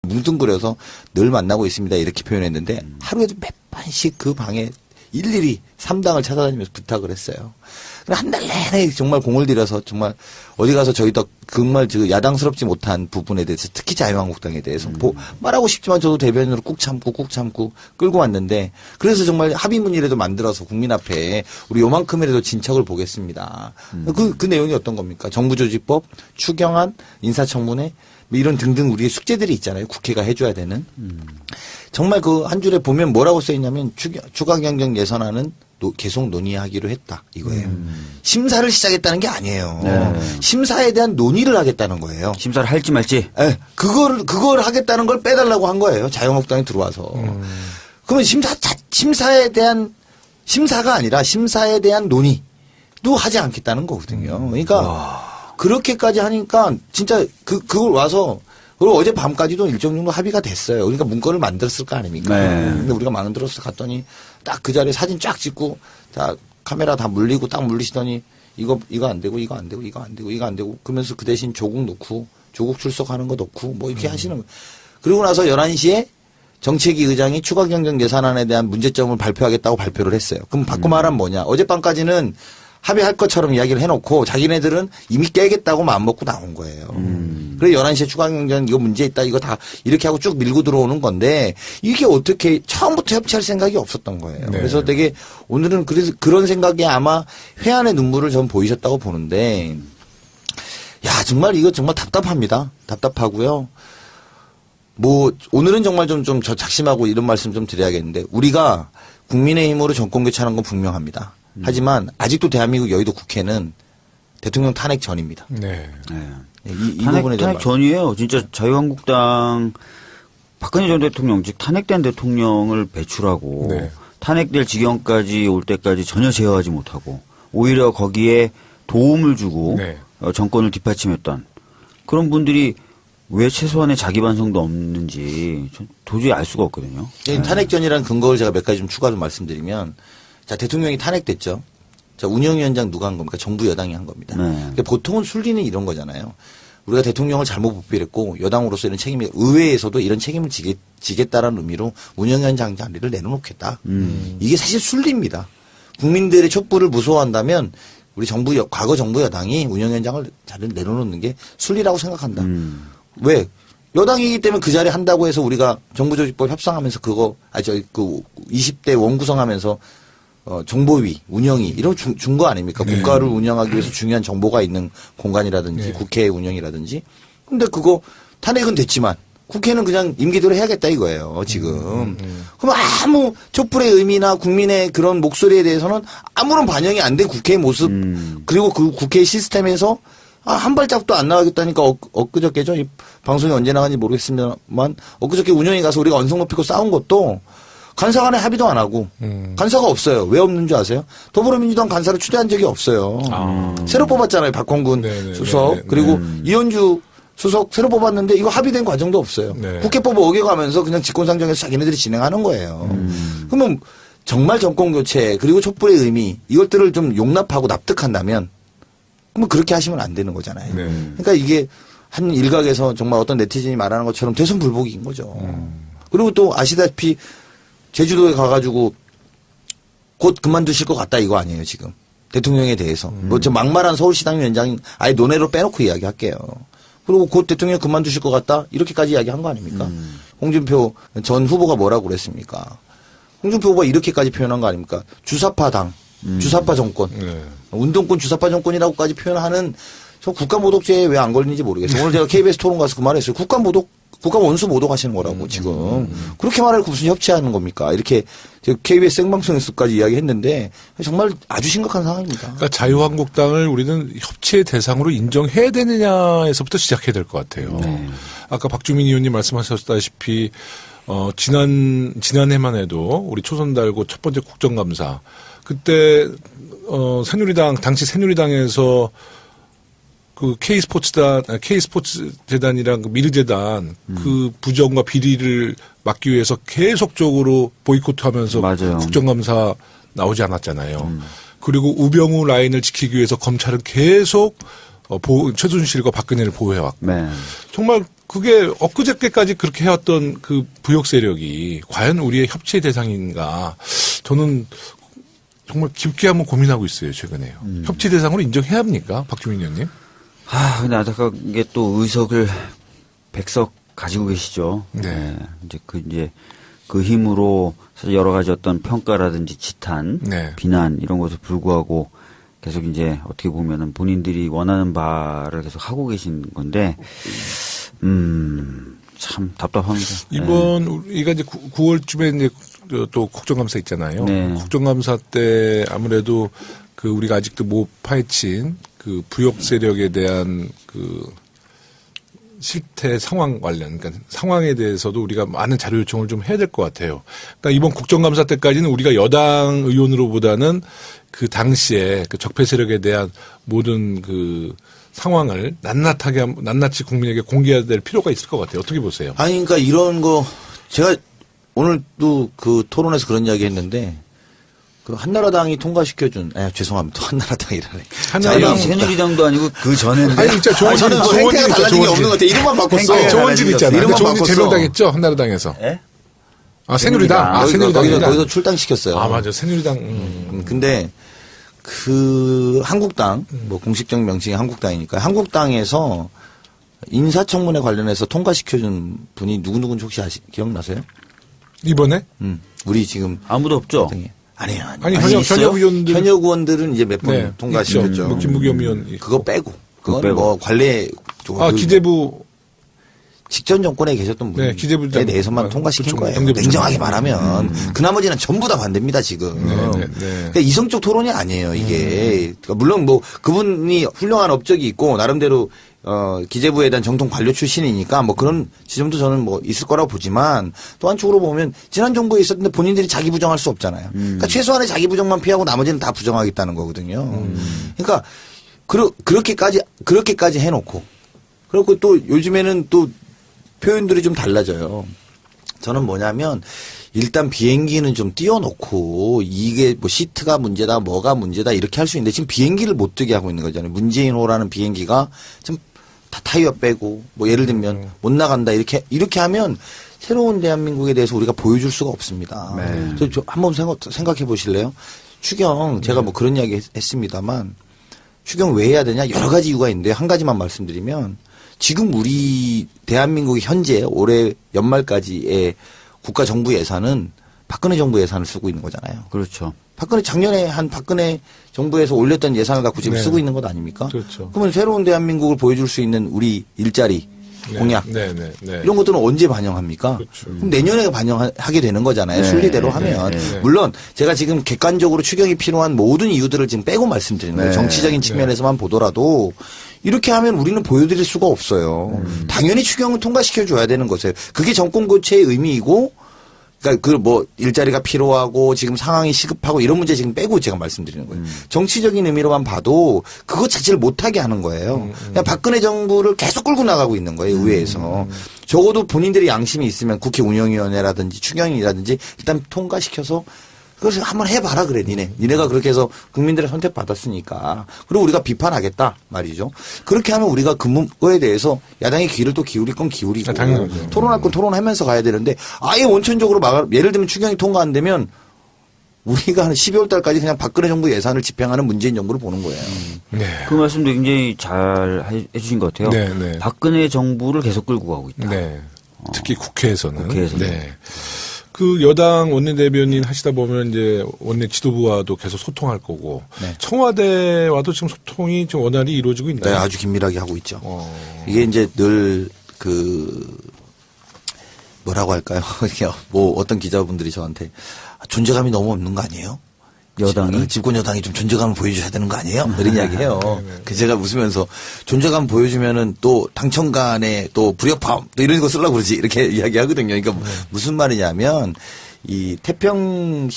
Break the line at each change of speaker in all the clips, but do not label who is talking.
뭉뚱그려서 늘 만나고 있습니다. 이렇게 표현했는데 하루에도 몇 번씩 그 방에 일일이 3당을 찾아다니면서 부탁을 했어요. 한 달 내내 정말 공을 들여서 정말 어디 가서 저희도 정말 야당스럽지 못한 부분에 대해서 특히 자유한국당에 대해서 말하고 싶지만 저도 대변인으로 꾹 참고 끌고 왔는데 그래서 정말 합의문이라도 만들어서 국민 앞에 우리 요만큼이라도 진척을 보겠습니다. 그 내용이 어떤 겁니까? 정부조직법, 추경안, 인사청문회 이런 등등 우리의 숙제들이 있잖아요. 국회가 해줘야 되는. 정말 그 한 줄에 보면 뭐라고 써있냐면 추가경정 예산안은 계속 논의하기로 했다 이거예요. 심사를 시작했다는 게 아니에요.
네.
심사에 대한 논의를 하겠다는 거예요.
심사를 할지 말지.
네, 그걸 하겠다는 걸 빼달라고 한 거예요. 자유한국당이 들어와서. 그러면 심사가 아니라 심사에 대한 논의도 하지 않겠다는 거거든요. 그러니까 그렇게까지 하니까 진짜 그걸 와서 그리고 어제 밤까지도 일정 정도 합의가 됐어요. 그러니까 문건을 만들었을 거 아닙니까?
네.
근데 우리가 만들어서 갔더니 딱 그 자리에 사진 쫙 찍고 다 카메라 다 물리고 딱 물리시더니 이거 안 되고 이거 안 되고 이거 안 되고 이거 안 되고 그러면서 그 대신 조국 놓고 조국 출석하는 거 놓고 뭐 이렇게 하시는 거예요. 그리고 나서 11시에 정책위 의장이 추가 경정 예산안에 대한 문제점을 발표하겠다고 발표를 했어요. 그럼 바꿔 말하면 뭐냐. 어젯밤까지는 합의할 것처럼 이야기를 해놓고 자기네들은 이미 깨겠다고 마음먹고 나온 거예요. 그래 11시에 추가경정 이거 문제 있다 이거 다 이렇게 하고 쭉 밀고 들어오는 건데 이게 어떻게 처음부터 협치할 생각이 없었던 거예요.
네.
그래서 되게 오늘은 그래서 그런 생각에 아마 회한의 눈물을 전 보이셨다고 보는데 야 정말 이거 정말 답답합니다. 답답하고요. 뭐 오늘은 정말 좀 저 작심하고 이런 말씀 좀 드려야겠는데 우리가 국민의힘으로 정권 교체하는 건 분명합니다. 하지만 아직도 대한민국 여의도 국회는 대통령 탄핵 전입니다.
네.
네.
이 부분에 대한
탄핵 전이에요. 진짜 자유한국당 박근혜 전 대통령 즉 탄핵된 대통령을 배출하고
네.
탄핵될 지경까지 올 때까지 전혀 제어하지 못하고 오히려 거기에 도움을 주고
네.
정권을 뒷받침했던 그런 분들이 왜 최소한의 자기 반성도 없는지 도저히 알 수가 없거든요.
탄핵 전이라는 근거를 제가 몇 가지 좀 추가로 말씀드리면 자 대통령이 탄핵됐죠. 자 운영위원장 누가 한 겁니까? 정부 여당이 한 겁니다.
네.
그러니까 보통은 순리는 이런 거잖아요. 우리가 대통령을 잘못 부필했고 여당으로서 이런 책임이 의회에서도 이런 책임을 지겠다라는 의미로 운영위원장 자리를 내려놓겠다. 이게 사실 순리입니다. 국민들의 촛불을 무서워한다면 우리 과거 정부 여당이 운영위원장을 자리를 내려놓는 게 순리라고 생각한다. 왜? 여당이기 때문에 그 자리에 한다고 해서 우리가 정부조직법 협상하면서 그 20대 원구성하면서 정보위, 운영위 이런 준 거 아닙니까?
네.
국가를 운영하기 위해서 중요한 정보가 있는 공간이라든지
네.
국회 운영이라든지. 근데 그거 탄핵은 됐지만 국회는 그냥 임기대로 해야겠다 이거예요, 지금. 그럼 아무 촛불의 의미나 국민의 그런 목소리에 대해서는 아무런 반영이 안 된 국회의 모습 그리고 그 국회 시스템에서 한 발짝도 안 나가겠다니까 엊그저께죠. 이 방송이 언제 나가는지 모르겠습니다만 엊그저께 운영위 가서 우리가 언성 높이고 싸운 것도 간사 간에 합의도 안 하고 간사가 없어요. 왜 없는 줄 아세요? 더불어민주당 간사를 추대한 적이 없어요. 새로 뽑았잖아요. 박홍근
네네,
수석
네네,
그리고 이현주 수석 새로 뽑았는데 이거 합의된 과정도 없어요.
네.
국회법 어겨가면서 그냥 직권상정해서 자기네들이 진행하는 거예요. 그러면 정말 정권교체 그리고 촛불의 의미 이것들을 좀 용납하고 납득한다면 그러면 그렇게 하시면 안 되는 거잖아요.
네.
그러니까 이게 한 일각에서 정말 어떤 네티즌이 말하는 것처럼 대선불복인 거죠. 그리고 또 아시다시피 제주도에 가가지고 곧 그만두실 것 같다 이거 아니에요 지금 대통령에 대해서 뭐 저 막말한 서울시당 위원장이 아예 논외로 빼놓고 이야기할게요. 그리고 곧 대통령 그만두실 것 같다 이렇게까지 이야기한 거 아닙니까? 홍준표 전 후보가 뭐라고 그랬습니까? 홍준표 후보가 이렇게까지 표현한 거 아닙니까? 주사파당, 주사파 정권,
네.
운동권 주사파 정권이라고까지 표현하는 저 국가모독죄에 왜 안 걸리는지 모르겠어요. 오늘 제가 KBS 토론 가서 그 말했어요. 국가 원수 모독하시는 거라고 지금 그렇게 말해놓고 무슨 협치하는 겁니까? 이렇게 KBS 생방송에서까지 이야기했는데 정말 아주 심각한 상황입니다.
그러니까 자유한국당을 우리는 협치의 대상으로 인정해야 되느냐에서부터 시작해야 될 것 같아요. 아까 박주민 의원님 말씀하셨다시피 지난해만 해도 우리 초선 달고 첫 번째 국정감사 그때 당시 새누리당에서 그 K스포츠 재단이랑 그 미르재단 그 부정과 비리를 막기 위해서 계속적으로 보이콧하면서
맞아요.
국정감사 나오지 않았잖아요. 그리고 우병우 라인을 지키기 위해서 검찰은 계속 최순실과 박근혜를 보호해왔고
네.
정말 그게 엊그저께까지 그렇게 해왔던 그 부역 세력이 과연 우리의 협치의 대상인가? 저는 정말 깊게 한번 고민하고 있어요, 최근에요. 협치 대상으로 인정해야 합니까? 박주민 의원님?
근데 안타까운 게 또 의석을 100석 가지고 계시죠.
네.
이제 그 힘으로 사실 여러 가지 어떤 평가라든지 지탄,
네.
비난 이런 것을 불구하고 계속 이제 어떻게 보면은 본인들이 원하는 바를 계속 하고 계신 건데, 참 답답합니다.
이번 우리가 이제 9월쯤에 이제 또 국정감사 있잖아요.
네.
국정감사 때 아무래도 그 우리가 아직도 못 파헤친 그 부역 세력에 대한 그 실태 상황 관련, 그러니까 상황에 대해서도 우리가 많은 자료 요청을 좀 해야 될 것 같아요. 그러니까 이번 국정감사 때까지는 우리가 여당 의원으로보다는 그 당시에 그 적폐 세력에 대한 모든 그 상황을 낱낱이 국민에게 공개해야 될 필요가 있을 것 같아요. 어떻게 보세요?
아니, 그러니까 이런 거, 제가 오늘도 그 토론에서 그런 이야기 했는데, 그 한나라당이 통과시켜준, 죄송합니다. 또 한나라당이라네.
한나라당.
새누리당도 아니고 그 전에인데.
아니, 진짜
아니, 저는 뭐 행태가 달라진 게 없는 것 같아요. 이름만 바꿨어.
조원진 있잖아요.
이름만
조원진
바꿨어.
제명당했죠? 한나라당에서.
예?
새누리당. 새누리당.
거기서 출당시켰어요.
맞아. 새누리당.
근데 그 한국당, 뭐 공식적 명칭이 한국당이니까 한국당에서 인사청문회 관련해서 통과시켜준 분이 누구누군지 혹시 기억나세요?
이번에?
우리 지금.
아무도 없죠?
아니,
있어요?
현역 의원들.
현역 의원들은 이제 몇 번 통과시켰죠.
뭐 김무겸 의원.
그거 빼고. 그건
빼고.
뭐 관례.
기재부.
직전 정권에 계셨던 분에
기재부장.
대해서만 통과시킨
그렇죠.
거예요.
경제부장.
냉정하게 말하면. 그 나머지는 전부 다 반대입니다, 지금.
네.
그러니까 이성적 토론이 아니에요, 이게. 그러니까 물론 뭐 그분이 훌륭한 업적이 있고 나름대로 기재부에 대한 정통 관료 출신이니까 뭐 그런 지점도 저는 뭐 있을 거라고 보지만 또 한쪽으로 보면 지난 정부에 있었는데 본인들이 자기 부정할 수 없잖아요. 그러니까 최소한의 자기 부정만 피하고 나머지는 다 부정하겠다는 거거든요. 그러니까 그렇게까지 해놓고 그리고 또 요즘에는 또 표현들이 좀 달라져요. 저는 뭐냐면 일단 비행기는 좀 띄워놓고 이게 뭐 시트가 문제다 뭐가 문제다 이렇게 할 수 있는데 지금 비행기를 못 뜨게 하고 있는 거잖아요. 문재인호라는 비행기가 지금 다 타이어 빼고 뭐 예를 들면 못 나간다 이렇게 하면 새로운 대한민국에 대해서 우리가 보여줄 수가 없습니다. 그래서 저 한번 생각해 보실래요? 추경 제가 뭐 그런 이야기 했습니다만 추경 왜 해야 되냐 여러 가지 이유가 있는데 한 가지만 말씀드리면 지금 우리 대한민국이 현재 올해 연말까지의 국가 정부 예산은 박근혜 정부 예산을 쓰고 있는 거잖아요.
그렇죠.
작년에 한 박근혜 정부에서 올렸던 예산을 갖고 지금 쓰고 있는 것 아닙니까?
그렇죠.
그러면 새로운 대한민국을 보여줄 수 있는 우리 일자리, 공약 이런 것들은 언제 반영합니까?
그렇죠.
그럼 내년에 반영하게 되는 거잖아요. 순리대로 하면. 물론 제가 지금 객관적으로 추경이 필요한 모든 이유들을 지금 빼고 말씀드리는 거예요. 정치적인 측면에서만 보더라도 이렇게 하면 우리는 보여드릴 수가 없어요. 당연히 추경을 통과시켜 줘야 되는 것이에요. 그게 정권 교체의 의미이고 그러니까 그 뭐 일자리가 필요하고 지금 상황이 시급하고 이런 문제 지금 빼고 제가 말씀드리는 거예요. 정치적인 의미로만 봐도 그것 자체를 못하게 하는 거예요. 그냥 박근혜 정부를 계속 끌고 나가고 있는 거예요. 의회에서. 적어도 본인들이 양심이 있으면 국회 운영위원회라든지 추경이라든지 일단 통과시켜서 그래서 한번 해봐라 그래 니네가 그렇게 해서 국민들의 선택 받았으니까 그리고 우리가 비판하겠다 말이죠. 그렇게 하면 우리가 그거에 대해서 야당의 귀를 또 기울일 건 기울이고 토론할 건 토론하면서 가야 되는데 아예 원천적으로 예를 들면 추경이 통과 안 되면 우리가 한 12월 달까지 그냥 박근혜 정부 예산을 집행하는 문재인 정부를 보는 거예요.
그 말씀도 굉장히 잘 해주신 것 같아요. 박근혜 정부를 계속 끌고 가고 있다.
특히 국회에서는.
네.
그 여당 원내대변인 하시다 보면 이제 원내 지도부와도 계속 소통할 거고 청와대와도 지금 소통이 좀 원활히 이루어지고 있나요?
네, 아주 긴밀하게 하고 있죠. 이게 이제 늘 뭐라고 할까요? 뭐 어떤 기자분들이 저한테 존재감이 너무 없는 거 아니에요?
여당이?
집권 여당이 좀 존재감을 보여줘야 되는 거 아니에요? 이런 이야기 해요. 그 제가 웃으면서 존재감 보여주면은 또 당청 간에 또 불협화음 또 이런 거 쓰려고 그러지 이렇게 이야기 하거든요. 그러니까 무슨 말이냐면 이 태평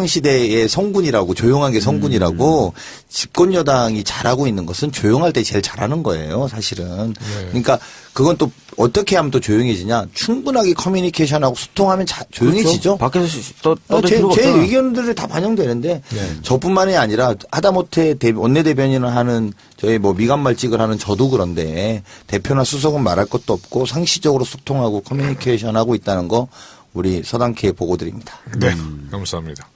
시대의 성군이라고 조용하게 성군이라고 집권 여당이 잘하고 있는 것은 조용할 때 제일 잘하는 거예요, 사실은. 그러니까 그건 또 어떻게 하면 또 조용해지냐? 충분하게 커뮤니케이션하고 소통하면 조용해지죠.
그렇죠. 밖에서 떠들 필요가
제
없잖아.
의견들이 다 반영되는데 저뿐만이 아니라 하다못해 원내대변인을 하는 저희 뭐 미간말직을 하는 저도 그런데 대표나 수석은 말할 것도 없고 상시적으로 소통하고 커뮤니케이션하고 있다는 거 우리 서당캐에 보고 드립니다.
네, 감사합니다.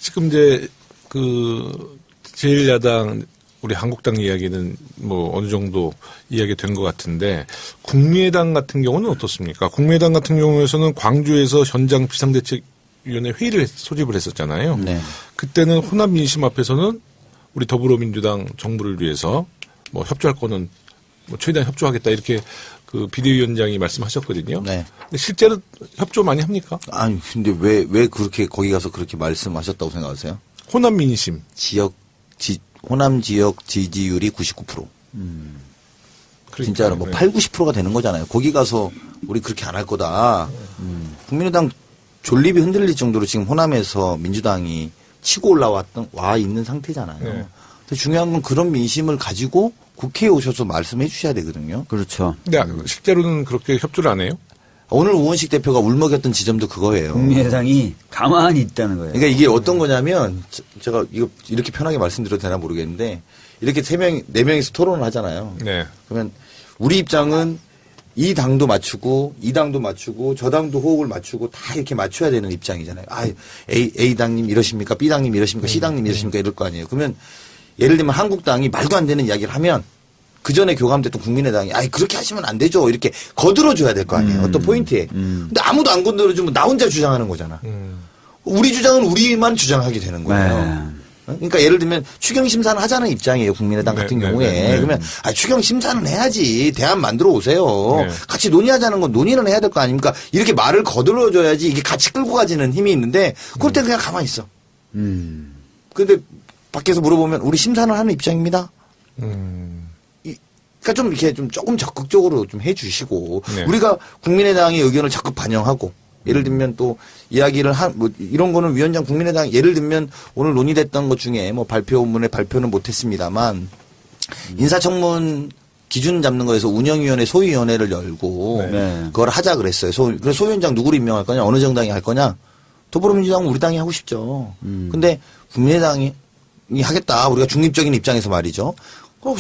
지금 이제 그 제1야당 우리 한국당 이야기는 뭐 어느 정도 이야기 된 것 같은데 국민의당 같은 경우는 어떻습니까? 국민의당 같은 경우에서는 광주에서 현장 비상대책위원회 회의를 소집을 했었잖아요.
네.
그때는 호남 민심 앞에서는 우리 더불어민주당 정부를 위해서 뭐 협조할 거는 뭐 최대한 협조하겠다 이렇게 그 비대위원장이 말씀하셨거든요.
네.
근데 실제로 협조 많이 합니까?
아니 근데 왜 그렇게 거기 가서 그렇게 말씀하셨다고 생각하세요?
호남 민심.
호남 지역 지지율이 99%. 진짜로 뭐 8, 90%가 되는 거잖아요. 거기 가서 우리 그렇게 안 할 거다. 국민의당 존립이 흔들릴 정도로 지금 호남에서 민주당이 치고 와 있는 상태잖아요.
네.
근데 중요한 건 그런 민심을 가지고 국회에 오셔서 말씀해 주셔야 되거든요.
그렇죠.
근데 실제로는 그렇게 협조를 안 해요?
오늘 우원식 대표가 울먹였던 지점도 그거예요.
국민의당이 가만히 있다는 거예요.
그러니까 이게 어떤 거냐면 제가 이거 이렇게 편하게 말씀드려도 되나 모르겠는데 이렇게 4명이서 토론을 하잖아요.
네.
그러면 우리 입장은 이 당도 맞추고 이 당도 맞추고 저 당도 호흡을 맞추고 다 이렇게 맞춰야 되는 입장이잖아요. 아, A 당님 이러십니까? B 당님 이러십니까? C 당님 이러십니까? 이럴 거 아니에요. 그러면 예를 들면 한국당이 말도 안 되는 이야기를 하면 그 전에 교감됐던 국민의당이 아이 그렇게 하시면 안 되죠. 이렇게 거들어줘야 될 거 아니에요. 어떤 포인트에. 근데 아무도 안 건드려주면 나 혼자 주장하는 거잖아. 우리 주장은 우리만 주장하게 되는 거예요.
네.
그러니까 예를 들면 추경 심사는 하자는 입장이에요. 국민의당
네,
같은
네,
경우에.
네, 네.
그러면 추경 심사는 해야지. 대안 만들어 오세요.
네.
같이 논의하자는 건 논의는 해야 될 거 아닙니까? 이렇게 말을 거들어줘야지 이게 같이 끌고 가지는 힘이 있는데 그럴 때 그냥 가만히 있어. 근데 밖에서 물어보면 우리 심사는 하는 입장입니다. 그러니까 좀 이렇게 좀 조금 적극적으로 좀 해주시고
네.
우리가 국민의당의 의견을 적극 반영하고 예를 들면 또 이야기를 뭐 이런 거는 위원장 국민의당 예를 들면 오늘 논의됐던 것 중에 뭐 발표문에 발표는 못했습니다만 인사청문 기준 잡는 거에서 운영위원회 소위원회를 열고
네.
그걸 하자 그랬어요. 그래서 소위원장 누구를 임명할 거냐 어느 정당이 할 거냐 더불어민주당은 우리 당이 하고 싶죠. 근데 국민의당이 하겠다 우리가 중립적인 입장에서 말이죠.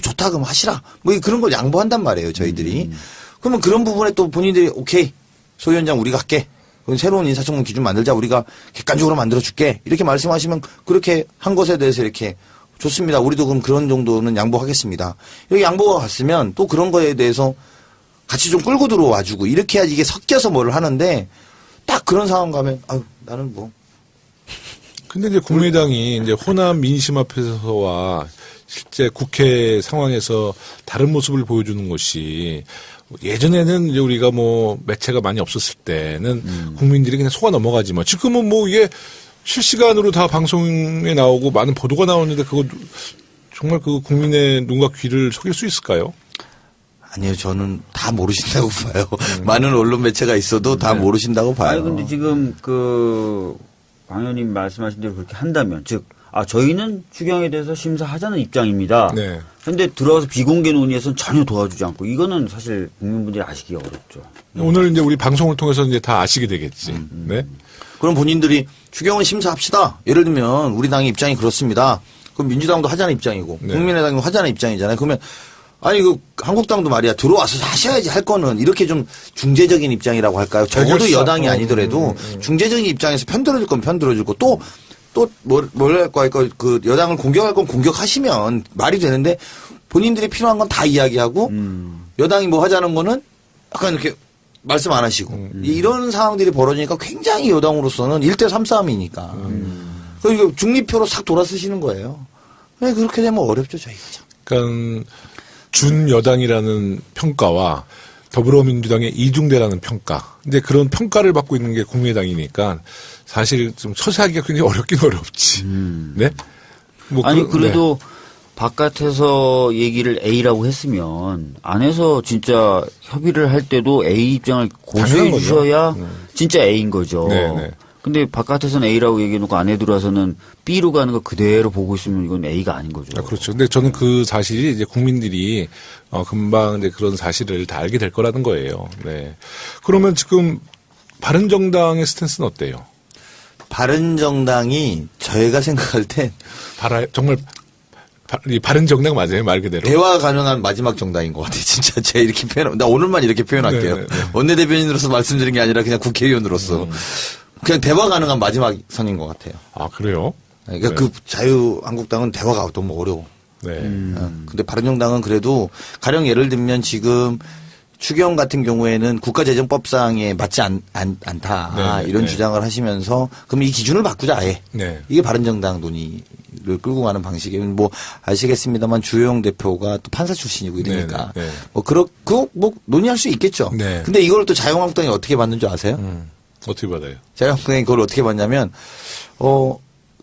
좋다 그럼 하시라. 뭐 그런 걸 양보한단 말이에요 저희들이. 그러면 그런 부분에 또 본인들이 오케이 소위원장 우리가 할게. 그럼 새로운 인사청문 기준 만들자 우리가 객관적으로 만들어줄게. 이렇게 말씀하시면 그렇게 한 것에 대해서 이렇게 좋습니다. 우리도 그럼 그런 정도는 양보하겠습니다. 여기 양보가 갔으면 또 그런 거에 대해서 같이 좀 끌고 들어와주고 이렇게 해야지 이게 섞여서 뭘 하는데 딱 그런 상황 가면 아유 나는 뭐.
근데 이제 국민의당이 이제 호남 민심 앞에서와 실제 국회 상황에서 다른 모습을 보여주는 것이 예전에는 이제 우리가 뭐 매체가 많이 없었을 때는 국민들이 그냥 속아 넘어가지만 지금은 뭐 이게 실시간으로 다 방송에 나오고 많은 보도가 나오는데 그거 정말 그 국민의 눈과 귀를 속일 수 있을까요?
아니요, 저는 다 모르신다고 봐요. 많은 언론 매체가 있어도 다 모르신다고 봐요.
아니 근데 지금 방 의원님 말씀하신 대로 그렇게 한다면 저희는 추경에 대해서 심사하자는 입장입니다.
네.
그런데 들어와서 비공개 논의에서는 전혀 도와주지 않고 이거는 사실 국민분들이 아시기 어렵죠.
오늘 이제 우리 방송을 통해서 이제 다 아시게 되겠지. 네.
그럼 본인들이 추경은 심사합시다. 예를 들면 우리 당의 입장이 그렇습니다. 그럼 민주당도 하자는 입장이고
네.
국민의당도 하자는 입장이잖아요. 그러면 아니 한국당도 말이야 들어와서 하셔야지 할 거는 이렇게 좀 중재적인 입장이라고 할까요? 적어도
대결사.
여당이 아니더라도 중재적인 입장에서 편들어줄 건 편들어줄 거 또 뭘 할 거야? 그 여당을 공격할 건 공격하시면 말이 되는데 본인들이 필요한 건 다 이야기하고 여당이 뭐 하자는 거는 약간 이렇게 말씀 안 하시고 이런 상황들이 벌어지니까 굉장히 여당으로서는 1대3 싸움이니까 그리고 중립표로 싹 돌아서시는 거예요. 왜 그렇게 되면 어렵죠 저희가.
그러니까 준여당이라는 평가와 더불어민주당의 이중대라는 평가. 근데 그런 평가를 받고 있는 게 국민의당이니까 사실 좀 처세하기가 굉장히 어렵긴 어렵지. 네? 뭐
아니 그래도 바깥에서 얘기를 A라고 했으면 안에서 진짜 협의를 할 때도 A 입장을 고수해
당연한 거죠.
주셔야 진짜 A인 거죠.
네네.
근데 바깥에서는 A라고 얘기해놓고 안에 들어와서는 B로 가는 거 그대로 보고 있으면 이건 A가 아닌 거죠.
아, 그렇죠. 근데 저는 그 사실이 이제 국민들이 금방 이제 그런 사실을 다 알게 될 거라는 거예요. 네. 그러면 지금 바른정당의 스탠스는 어때요?
바른정당이 저희가 생각할 땐
정말 이 바른정당 맞아요, 말 그대로.
대화 가능한 마지막 정당인 것 같아요. 진짜 제가 이렇게 나 오늘만 이렇게 표현할게요.
네.
원내대변인으로서 말씀드린 게 아니라 그냥 국회의원으로서 그냥 대화 가능한 마지막 선인 것 같아요.
아, 그래요?
그러니까
네.
그 자유한국당은 대화가 너무 어려워.
네.
근데 바른정당은 그래도 가령 예를 들면 지금 추경 같은 경우에는 국가재정법상에 맞지 않다
네,
이런
네.
주장을 하시면서 그럼 이 기준을 바꾸자 아예.
네.
이게 바른정당 논의를 끌고 가는 방식이에요. 뭐 아시겠습니다만 주호영 대표가 또 판사 출신이고 이러니까
네, 네.
뭐 그렇고 뭐 논의할 수 있겠죠.
네.
근데 이걸 또 자유한국당이 어떻게 받는 줄 아세요?
어떻게 받아요?
자유한국당이 그걸 어떻게 받냐면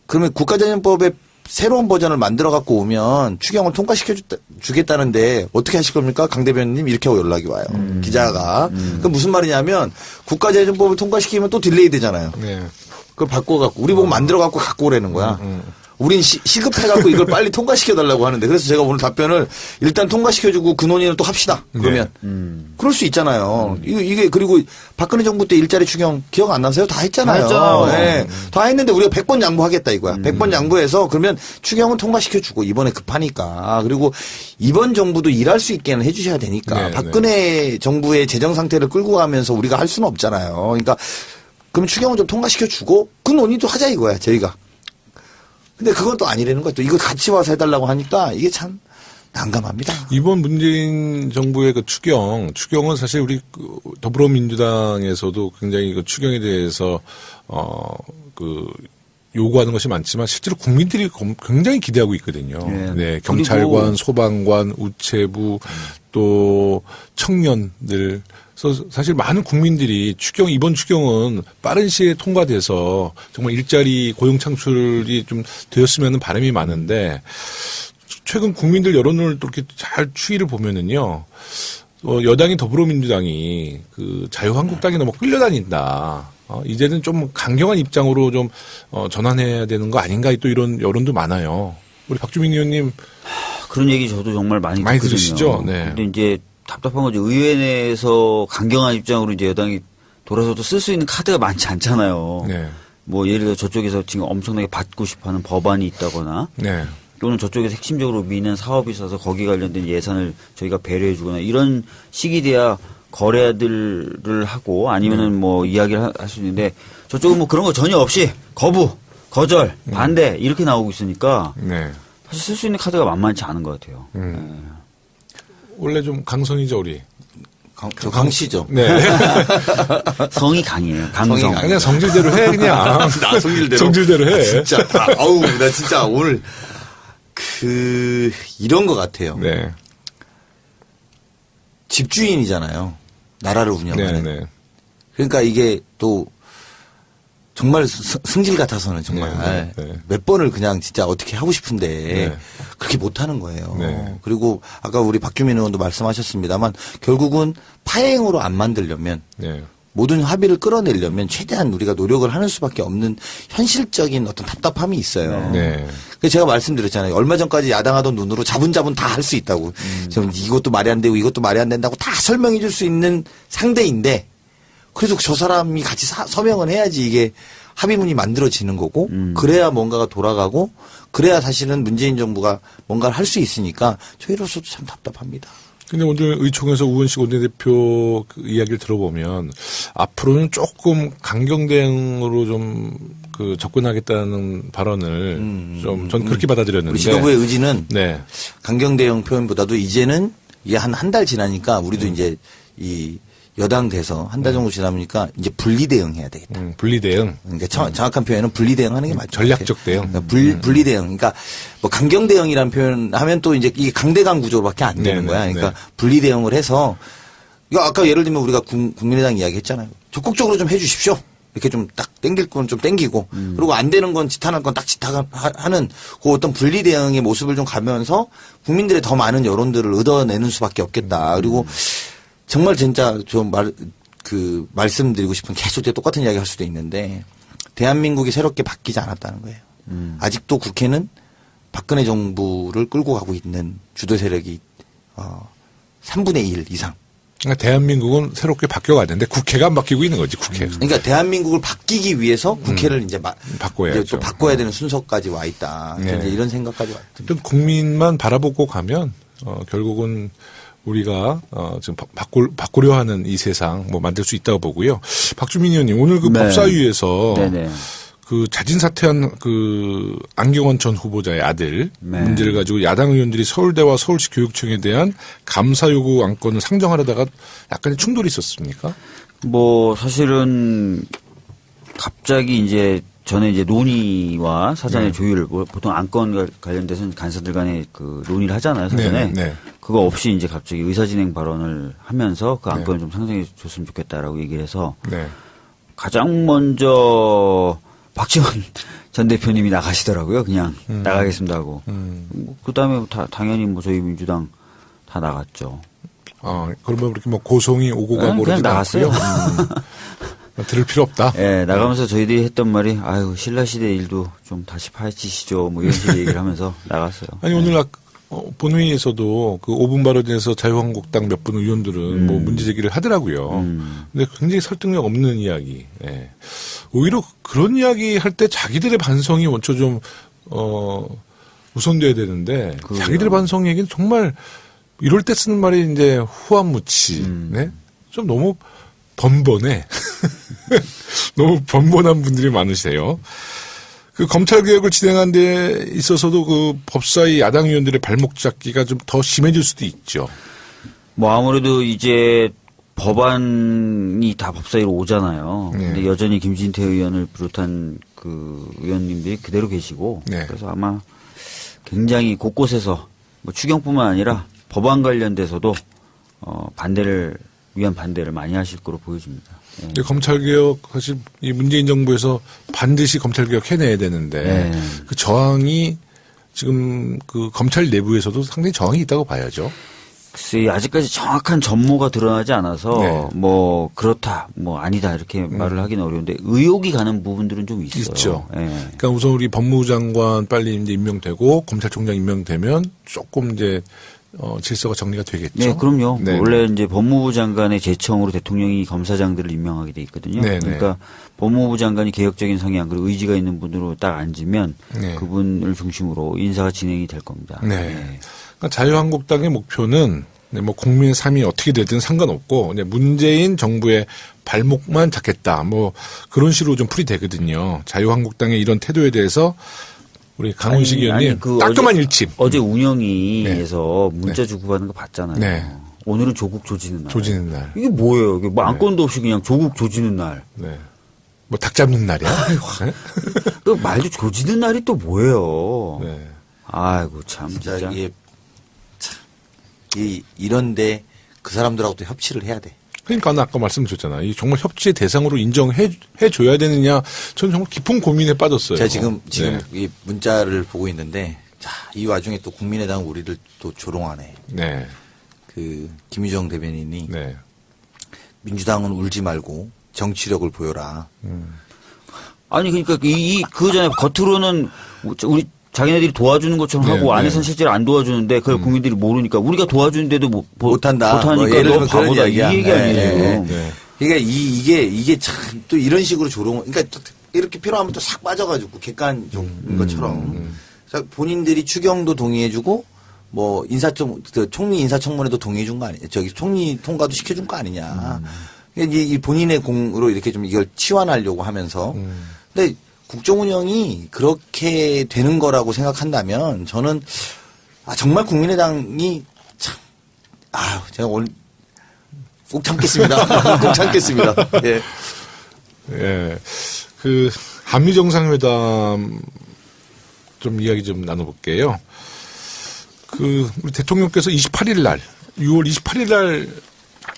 그러면 국가재정법의 새로운 버전을 만들어 갖고 오면 추경을 통과시켜 주겠다는데 어떻게 하실 겁니까? 강 대변인님 이렇게 하고 연락이 와요. 기자가. 그럼 무슨 말이냐면 국가재정법을 통과시키면 또 딜레이 되잖아요.
네.
그걸 바꿔갖고 우리 보고 만들어갖고 갖고 오라는 거야. 우린 시급해갖고 이걸 빨리 통과시켜달라고 하는데 그래서 제가 오늘 답변을 일단 통과시켜주고 그 논의는 또 합시다. 그러면 그럴 수 있잖아요. 이게 그리고 박근혜 정부 때 일자리 추경 기억 안 나세요? 다 했잖아요.
다 했죠.
네. 다 했는데 우리가 100번 양보하겠다 이거야. 100번 양보해서 그러면 추경은 통과시켜주고 이번에 급하니까 그리고 이번 정부도 일할 수 있게는 해주셔야 되니까
네,
박근혜 정부의 재정 상태를 끌고 가면서 우리가 할 수는 없잖아요. 그러니까 그럼 추경은 좀 통과시켜주고 그 논의도 하자 이거야 저희가. 근데 그건 또 아니라는 거야. 또 이거 같이 와서 해달라고 하니까 이게 참 난감합니다.
이번 문재인 정부의 그 추경은 사실 우리 그 더불어민주당에서도 굉장히 그 추경에 대해서 그 요구하는 것이 많지만 실제로 국민들이 굉장히 기대하고 있거든요.
네.
네, 경찰관, 소방관, 우체부 또 청년들. 그래서 사실 많은 국민들이 이번 추경은 빠른 시에 통과돼서 정말 일자리 고용 창출이 좀 되었으면 하는 바람이 많은데 최근 국민들 여론을 또 이렇게 잘 추이를 보면은요, 여당인 더불어민주당이 그 자유한국당이 너무 끌려다닌다. 이제는 좀 강경한 입장으로 좀 전환해야 되는 거 아닌가 또 이런 여론도 많아요. 우리 박주민 의원님
그런 얘기 저도 정말 많이 듣거든요.
들으시죠? 네.
근데 이제 답답한 거죠. 의회 내에서 강경한 입장으로 이제 여당이 돌아서도 쓸 수 있는 카드가 많지 않잖아요.
네.
뭐 예를 들어 저쪽에서 지금 엄청나게 받고 싶어하는 법안이 있다거나
네.
또는 저쪽에서 핵심적으로 미는 사업이 있어서 거기에 관련된 예산을 저희가 배려해 주거나 이런 식이 돼야 거래들을 하고 아니면은 뭐 이야기를 할 수 있는데 저쪽은 뭐 그런 거 전혀 없이 거절, 반대 이렇게 나오고 있으니까
네.
사실 쓸 수 있는 카드가 만만치 않은 것 같아요.
원래 좀 강성이죠, 우리.
저 강씨죠.
네.
성이 강해요. 강성.
성이 강해요.
그냥 성질대로 해, 그냥.
나 성질대로.
성질대로 해.
진짜. 나 진짜 오늘 이런 것 같아요.
네.
집주인이잖아요. 나라를
네,
운영하는.
네.
그러니까 이게 또 정말 승질 같아서는 정말
네, 네.
몇 번을 그냥 진짜 어떻게 하고 싶은데
네.
그렇게 못하는 거예요.
네.
그리고 아까 우리 박규민 의원도 말씀하셨습니다만 결국은 파행으로 안 만들려면
네.
모든 합의를 끌어내려면 최대한 우리가 노력을 하는 수밖에 없는 현실적인 어떤 답답함이 있어요.
네.
그래서 제가 말씀드렸잖아요. 얼마 전까지 야당하던 눈으로 자분자분 다 할 수 있다고. 좀 이것도 말이 안 되고 이것도 말이 안 된다고 다 설명해 줄 수 있는 상대인데 그래도 저 사람이 같이 서명을 해야지 이게 합의문이 만들어지는 거고 그래야 뭔가가 돌아가고 그래야 사실은 문재인 정부가 뭔가를 할 수 있으니까 저희로서도 참 답답합니다.
근데 오늘 의총에서 우은식 원내대표 그 이야기를 들어보면 앞으로는 조금 강경 대응으로 좀 그 접근하겠다는 발언을 좀 전 그렇게 받아들였는데
우리 지도부의 의지는
네.
강경 대응 표현보다도 이제는 이게 한 달 지나니까 우리도 이제 이 여당 돼서 한 달 정도 지나니까 이제 분리 대응해야 되겠다.
분리 대응.
그러니까 정확한 표현은 분리 대응하는 게 맞죠.
전략적 대응.
그러니까 분리 대응. 그러니까 뭐 강경 대응이라는 표현하면 또 이제 이게 강대강 구조로밖에 안 되는
네,
거야.
네,
그러니까
네.
분리 대응을 해서 이거 아까 예를 들면 우리가 국민의당 이야기했잖아요. 적극적으로 좀 해주십시오. 이렇게 좀 딱 땡길 건 좀 땡기고 그리고 안 되는 건 지탄할 건 딱 지탄하는 그 어떤 분리 대응의 모습을 좀 가면서 국민들의 더 많은 여론들을 얻어내는 수밖에 없겠다. 그리고 정말 진짜 좀 말씀드리고 싶은 계속 똑같은 이야기 할 수도 있는데 대한민국이 새롭게 바뀌지 않았다는 거예요. 아직도 국회는 박근혜 정부를 끌고 가고 있는 주도 세력이 3분의 1 이상.
그러니까 대한민국은 새롭게 바뀌어가는데 국회가 안 바뀌고 있는 거지, 국회가.
그러니까 대한민국을 바뀌기 위해서 국회를 이제
바꿔야죠.
이제 또 바꿔야 되는 순서까지 와 있다.
네.
이제 이런 생각까지 와 있다.
국민만 바라보고 가면 결국은 우리가 지금 바꾸려 하는 이 세상 뭐 만들 수 있다고 보고요. 박주민 의원님 오늘 그
네.
법사위에서
네네.
그 자진 사퇴한 그 안경원 전 후보자의 아들
네.
문제를 가지고 야당 의원들이 서울대와 서울시 교육청에 대한 감사 요구 안건을 상정하려다가 약간의 충돌이 있었습니까?
뭐 사실은 갑자기 이제 전에 이제 논의와 사전의 조율, 보통 안건 관련돼서는 간사들 간에 그 논의를 하잖아요, 사전에.
네.
그거 없이 이제 갑자기 의사진행 발언을 하면서 그 안건을
네.
좀 상정해 줬으면 좋겠다라고 얘기를 해서
네.
가장 먼저 박지원 전 대표님이 나가시더라고요. 그냥 나가겠습니다 하고. 그 다음에 당연히 뭐 저희 민주당 다 나갔죠.
그러면 그렇게 뭐 고성이 오고
네,
가고
그냥 나갔어요.
들을 필요 없다.
예, 나가면서 저희들이 했던 말이, 아유, 신라시대 일도 좀 다시 파헤치시죠. 뭐 이런 식의 얘기를 하면서 나갔어요.
아니, 오늘 본회의에서도 그 5분 발언에서 자유한국당 몇 분 의원들은 뭐 문제 제기를 하더라고요. 근데 굉장히 설득력 없는 이야기. 예. 오히려 그런 이야기 할 때 자기들의 반성이 먼저 좀, 우선돼야 되는데, 자기들의 반성 얘기는 정말 이럴 때 쓰는 말이 이제 후한무치. 네? 좀 너무 번번해. 너무 번번한 분들이 많으세요. 그 검찰 개혁을 진행한 데 있어서도 그 법사위 야당 의원들의 발목 잡기가 좀 더 심해질 수도 있죠.
뭐 아무래도 이제 법안이 다 법사위로 오잖아요.
네.
근데 여전히 김진태 의원을 비롯한 그 의원님들이 그대로 계시고.
네.
그래서 아마 굉장히 곳곳에서 뭐 추경뿐만 아니라 법안 관련돼서도 위한 반대를 많이 하실 거로 보여집니다. 예.
근데 검찰개혁, 사실 이 문재인 정부에서 반드시 검찰개혁 해내야 되는데,
네.
그 저항이 지금 그 검찰 내부에서도 상당히 저항이 있다고 봐야죠.
글쎄, 아직까지 정확한 전모가 드러나지 않아서,
네.
뭐, 그렇다, 뭐, 아니다, 이렇게 말을 하기는 어려운데, 의혹이 가는 부분들은 좀 있어요.
있죠.
예.
그러니까 우선 우리 법무부 장관 빨리 이제 임명되고, 검찰총장 임명되면 조금 이제, 질서가 정리가 되겠죠.
네, 그럼요.
네.
원래 이제 법무부 장관의 제청으로 대통령이 검사장들을 임명하게 돼 있거든요.
네,
그러니까 법무부 장관이 개혁적인 성향 그리고 의지가 있는 분으로 딱 앉으면
네.
그분을 중심으로 인사가 진행이 될 겁니다.
네. 그러니까 자유한국당의 목표는 뭐 국민의 삶이 어떻게 되든 상관없고 문재인 정부의 발목만 잡겠다. 뭐 그런 식으로 좀 풀이 되거든요. 자유한국당의 이런 태도에 대해서 우리 강훈식 의원님
그
따끔한 일침.
어제 운영위에서
네.
문자 주고받은 거 봤잖아요.
네.
오늘은 조국 조지는 날.
조지는 날.
이게 뭐예요? 이게 뭐 안건도 없이 그냥 조국 조지는 날.
네. 뭐 닭 잡는 날이야. 네?
그 말도 조지는 날이 또 뭐예요?
네.
아이고 참
진짜
진짜.
이게 참 이런데 그 사람들하고 또 협치를 해야 돼.
그러니까 아까 말씀드렸잖아. 이 정말 협치의 대상으로 인정해줘야 되느냐. 저는 정말 깊은 고민에 빠졌어요.
제가 지금
네.
이 문자를 보고 있는데, 자, 이 와중에 또 국민의당 우리를 또 조롱하네.
네.
그 김유정 대변인이
네.
민주당은 울지 말고 정치력을 보여라.
아니 그러니까 그 전에 겉으로는 우리 자기네들이 도와주는 것처럼
네,
하고
네.
안에서는 실제로 안 도와주는데 그걸 국민들이 모르니까 우리가 도와주는데도
못한다.
못하니까
뭐 예를
너
들면 그런
바보다 이
이야기야.
얘기
네,
아니에요.
네,
네.
그러니까 이게 참 또 이런 식으로 조롱, 그러니까 또 이렇게 필요하면 또 싹 빠져가지고 객관적인 것처럼 그래서 본인들이 추경도 동의해주고 뭐 총리 인사청문회도 동의해준 거 아니냐, 저기 총리 통과도 시켜준 거 아니냐. 이 본인의 공으로 이렇게 좀 이걸 치환하려고 하면서, 근데 국정 운영이 그렇게 되는 거라고 생각한다면 저는 정말 국민의당이 참 제가 오늘 꼭 참겠습니다. 꼭 참겠습니다. 예.
예. 그 한미 정상회담 좀 이야기 좀 나눠볼게요. 그 우리 대통령께서 28일 날 6월 28일 날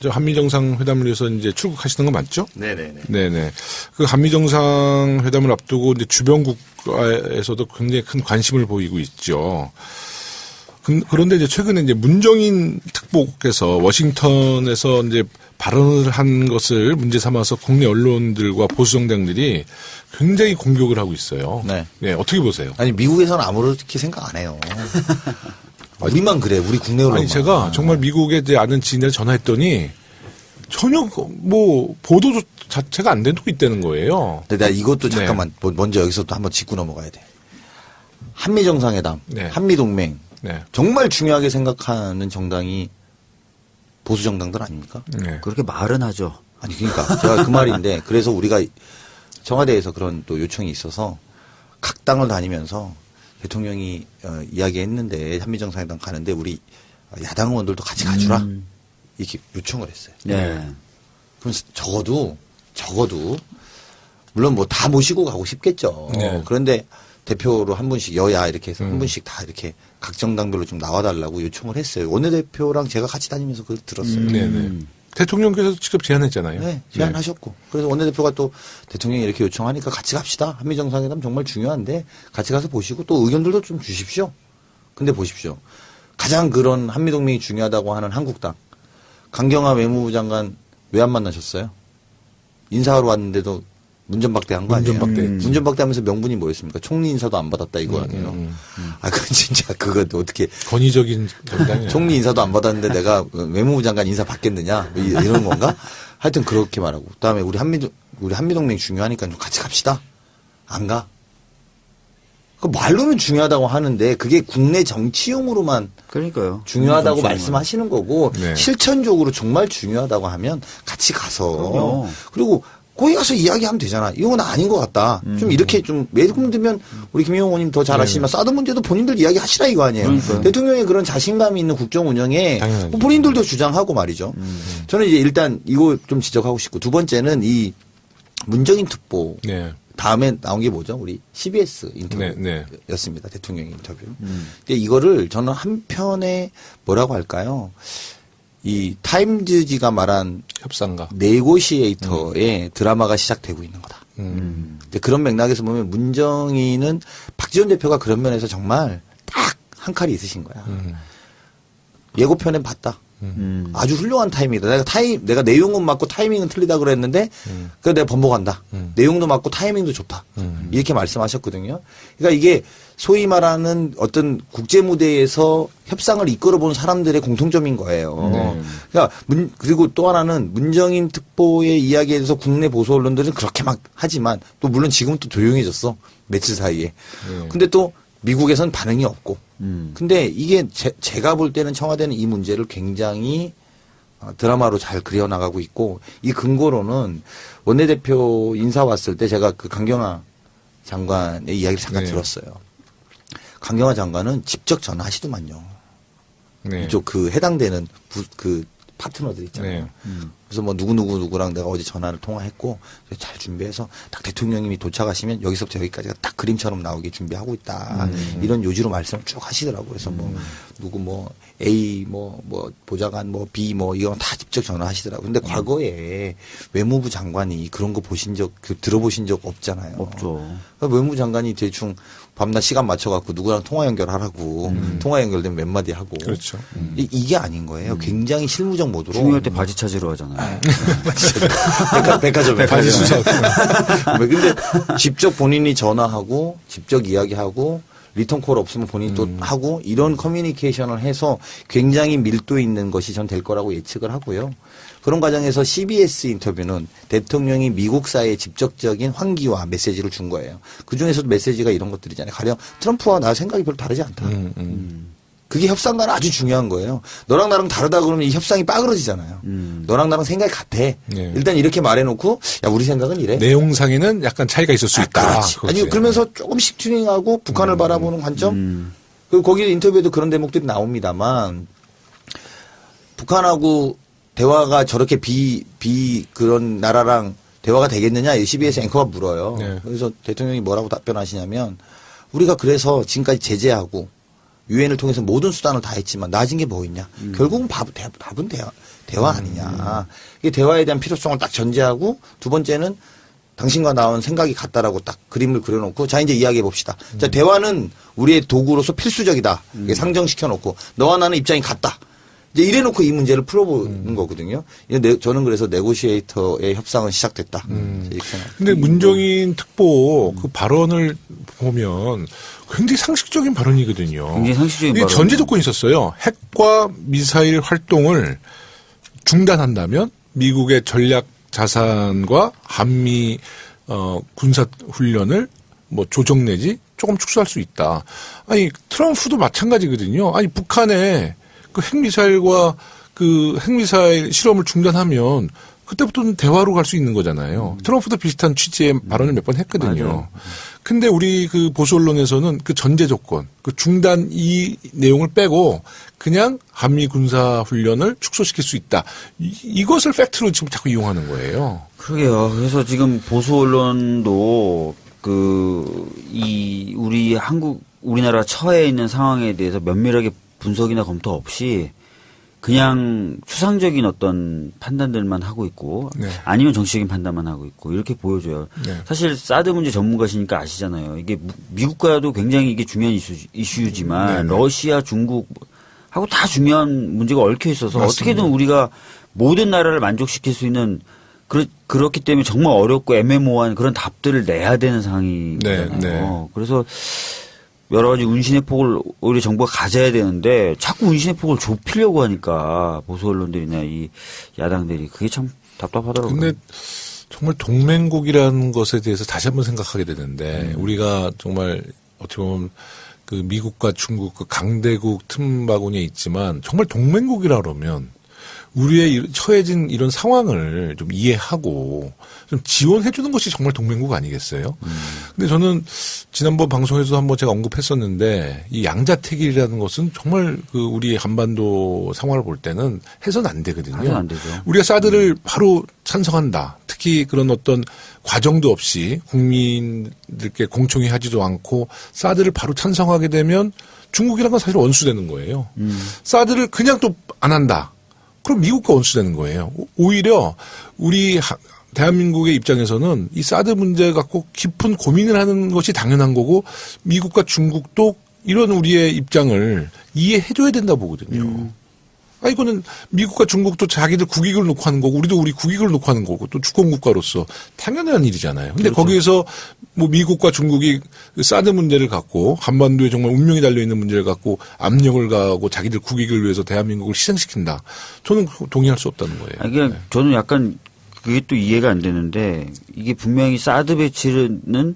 저 한미 정상회담을 위해서 이제 출국하시는 거 맞죠?
네네네.
네네. 그 한미 정상회담을 앞두고 이제 주변 국가에서도 굉장히 큰 관심을 보이고 있죠. 그런데 이제 최근에 이제 문정인 특보께서 워싱턴에서 이제 발언을 한 것을 문제 삼아서 국내 언론들과 보수 정당들이 굉장히 공격을 하고 있어요.
네.
네, 어떻게 보세요?
아니 미국에서는 아무렇게 생각 안 해요. 우리만 그래. 우리 국내 언론만.
아니 제가 정말 미국에 이제 아는 지인을 전화했더니 전혀 뭐 보도 자체가 안 되고 있다는 거예요.
근데 내가 이것도
네.
잠깐만 먼저 여기서 또 한번 짚고 넘어가야 돼. 한미 정상회담,
네.
한미 동맹
네.
정말 중요하게 생각하는 정당이 보수 정당들 아닙니까?
네.
그렇게 말은 하죠.
아니 그러니까 제가 그 말인데 그래서 우리가 청와대에서 그런 또 요청이 있어서 각 당을 다니면서 대통령이 이야기했는데 한미 정상회담 가는데 우리 야당 의원들도 같이 가주라 이렇게 요청을 했어요.
네.
그럼 적어도 물론 뭐 다 모시고 가고 싶겠죠.
네.
그런데 대표로 한 분씩 여야 이렇게 해서 한 분씩 다 이렇게 각 정당별로 좀 나와달라고 요청을 했어요. 원내대표랑 제가 같이 다니면서 그걸 들었어요.
네네. 대통령께서 직접 제안했잖아요.
네, 제안하셨고. 그래서 원내대표가 또 대통령이 이렇게 요청하니까 같이 갑시다. 한미정상회담 정말 중요한데 같이 가서 보시고 또 의견들도 좀 주십시오. 근데 보십시오. 가장 그런 한미동맹이 중요하다고 하는 한국당. 강경화 외무부 장관 왜 안 만나셨어요? 인사하러 왔는데도 문전박대한 거 아니에요? 문전박대하면서 명분이 뭐였습니까? 총리 인사도 안 받았다 이거 아니에요? 아, 그건 진짜 그것도 어떻게
권위적인 정당이에요.
총리 인사도 안 받았는데 내가 외무부 장관 인사 받겠느냐 이런 건가? 하여튼 그렇게 말하고 그다음에 우리 한미동맹 중요하니까 좀 같이 갑시다. 안 가? 그 말로는 중요하다고 하는데 그게 국내 정치용으로만
그러니까요.
중요하다고 말씀하시는 거고
네.
실천적으로 정말 중요하다고 하면 같이 가서
그럼요.
그리고 거기 가서 이야기하면 되잖아. 이건 아닌 것 같다. 좀 이렇게 좀 예금 들면 우리 김영호 의원님 더 잘 아시지만 사드 문제도 본인들 이야기하시라 이거 아니에요.
그러니까요.
대통령의 그런 자신감이 있는 국정 운영에
당연하죠.
뭐 본인들도 주장하고 말이죠. 저는 이제 일단 이거 좀 지적하고 싶고 두 번째는 이 문정인 특보
네.
다음에 나온 게 뭐죠? 우리 CBS 인터뷰였습니다. 대통령 인터뷰. 근데 이거를 저는 한편에 뭐라고 할까요? 이 타임즈지가 말한
협상가.
네고시에이터의 드라마가 시작되고 있는 거다. 근데 그런 맥락에서 보면 문정인은 박지원 대표가 그런 면에서 정말 딱 한 칼이 있으신 거야. 예고편엔 봤다. 아주 훌륭한 타이밍이다. 내가 내용은 맞고 타이밍은 틀리다 그랬는데, 그래서 내가 번복한다. 내용도 맞고 타이밍도 좋다. 이렇게 말씀하셨거든요. 그러니까 이게 소위 말하는 어떤 국제 무대에서 협상을 이끌어본 사람들의 공통점인 거예요. 그러니까 그리고 또 하나는 문정인 특보의 이야기에 대해서 국내 보수 언론들은 그렇게 막 하지만 또 물론 지금은 또 조용해졌어. 며칠 사이에. 근데 또 미국에선 반응이 없고. 근데 이게 제가 볼 때는 청와대는 이 문제를 굉장히 드라마로 잘 그려나가고 있고 이 근거로는 원내대표 인사 왔을 때 제가 그 강경화 장관의 이야기를 잠깐 들었어요. 강경화 장관은 직접 전화하시더만요.
네.
이쪽 그 해당되는 그 파트너들 있잖아요. 그래서 뭐 누구랑 내가 어제 전화를 통화했고 잘 준비해서 딱 대통령님이 도착하시면 여기서부터 여기까지가 딱 그림처럼 나오게 준비하고 있다. 이런 요지로 말씀을 쭉 하시더라고요. 그래서 뭐 누구 뭐 A 뭐 보좌관 뭐 B 뭐 이거 다 직접 전화하시더라고요. 근데 과거에 외무부 장관이 그런 거 들어보신 적 없잖아요.
없죠.
그러니까 외무부 장관이 대충 밤낮 시간 맞춰갖고 누구랑 통화 연결하라고 통화 연결되면 몇 마디 하고
그렇죠.
이게 아닌 거예요. 굉장히 실무적 모드로
중요할 때 바지 찾으러 가잖아요.
백화점에
바지 수석.
근데 직접 본인이 전화하고 직접 이야기하고 리턴콜 없으면 본인이 또 하고 이런 커뮤니케이션을 해서 굉장히 밀도 있는 것이 전 될 거라고 예측을 하고요. 그런 과정에서 CBS 인터뷰는 대통령이 미국사에 직접적인 환기와 메시지를 준 거예요. 그중에서도 메시지가 이런 것들이잖아요. 가령 트럼프와 나 생각이 별로 다르지 않다. 그게 협상과는 아주 중요한 거예요. 너랑 나랑 다르다 그러면 이 협상이 빠그러지잖아요. 너랑 나랑 생각이 같아. 일단 이렇게 말해놓고 야 우리 생각은 이래.
내용상에는 약간 차이가 있을 수 있다.
그렇지. 아니 그러면서 조금씩 튜닝하고 북한을 바라보는 관점. 그리고 거기 인터뷰에도 그런 대목들이 나옵니다만 북한하고 대화가 저렇게 그런 나라랑 대화가 되겠느냐 CBS 앵커가 물어요.
네.
그래서 대통령이 뭐라고 답변하시냐면 우리가 그래서 지금까지 제재하고 유엔을 통해서 모든 수단을 다 했지만 나아진 게 뭐 있냐. 결국은 답은 대화 아니냐. 이게 대화에 대한 필요성을 딱 전제하고 두 번째는 당신과 나온 생각이 같다라고 딱 그림을 그려놓고 자 이제 이야기해 봅시다. 자 대화는 우리의 도구로서 필수적이다. 이게 상정시켜 놓고 너와 나는 입장이 같다. 이제 이래놓고 이 문제를 풀어보는 거거든요. 저는 그래서 네고시에이터의 협상은 시작됐다. 이렇게 생각합니다.
근데 문정인 특보 그 발언을 보면 굉장히 상식적인 발언이거든요.
굉장히 상식적인
이게
발언.
전제 조건이 있었어요. 핵과 미사일 활동을 중단한다면 미국의 전략 자산과 한미 군사 훈련을 뭐 조정 내지 조금 축소할 수 있다. 아니 트럼프도 마찬가지거든요. 아니 북한에 그 핵미사일과 그 핵미사일 실험을 중단하면 그때부터는 대화로 갈 수 있는 거잖아요. 트럼프도 비슷한 취지의 발언을 몇 번 했거든요.
맞아요.
근데 우리 그 보수 언론에서는 그 전제 조건, 그 중단 이 내용을 빼고 그냥 한미 군사 훈련을 축소시킬 수 있다. 이것을 팩트로 지금 자꾸 이용하는 거예요.
그러게요. 그래서 지금 보수 언론도 우리나라 처해 있는 상황에 대해서 면밀하게 분석이나 검토 없이 그냥 추상적인 어떤 판단들만 하고 있고
네.
아니면 정치적인 판단만 하고 있고 이렇게 보여줘요.
네.
사실 사드 문제 전문가시니까 아시잖아요. 이게 미국과도 굉장히 이게 중요한 이슈지만
네.
러시아, 중국하고 다 중요한 문제가 얽혀 있어서
맞습니다.
어떻게든 우리가 모든 나라를 만족시킬 수 있는 그렇기 때문에 정말 어렵고 애매모호한 그런 답들을 내야 되는 상황이잖아요.
네, 네.
그래서 여러 가지 운신의 폭을 오히려 정부가 가져야 되는데 자꾸 운신의 폭을 좁히려고 하니까 보수 언론들이나 이 야당들이 그게 참 답답하더라고요.
근데 정말 동맹국이라는 것에 대해서 다시 한번 생각하게 되는데 우리가 정말 어떻게 보면 그 미국과 중국 그 강대국 틈바구니에 있지만 정말 동맹국이라 그러면 우리의 처해진 이런 상황을 좀 이해하고 좀 지원해 주는 것이 정말 동맹국 아니겠어요? 근데 저는 지난번 방송에서도 한번 제가 언급했었는데 이 양자택일이라는 것은 정말 그 우리 한반도 상황을 볼 때는 해서는 안 되거든요.
해서는 안 되죠.
우리가 사드를 바로 찬성한다. 특히 그런 어떤 과정도 없이 국민들께 공청회 하지도 않고 사드를 바로 찬성하게 되면 중국이란 건 사실 원수되는 거예요. 사드를 그냥 또 안 한다. 그럼 미국과 원수되는 거예요. 오히려 우리 대한민국의 입장에서는 이 사드 문제 갖고 깊은 고민을 하는 것이 당연한 거고 미국과 중국도 이런 우리의 입장을 이해해줘야 된다 보거든요. 이거는 미국과 중국도 자기들 국익을 놓고 하는 거고 우리도 우리 국익을 놓고 하는 거고 또 주권국가로서 당연한 일이잖아요. 근데
그렇죠.
거기에서 뭐 미국과 중국이 사드 문제를 갖고 한반도에 정말 운명이 달려있는 문제를 갖고 압력을 가하고 자기들 국익을 위해서 대한민국을 희생시킨다. 저는 동의할 수 없다는 거예요.
아니, 그냥 저는 약간 그게 또 이해가 안 되는데 이게 분명히 사드 배치는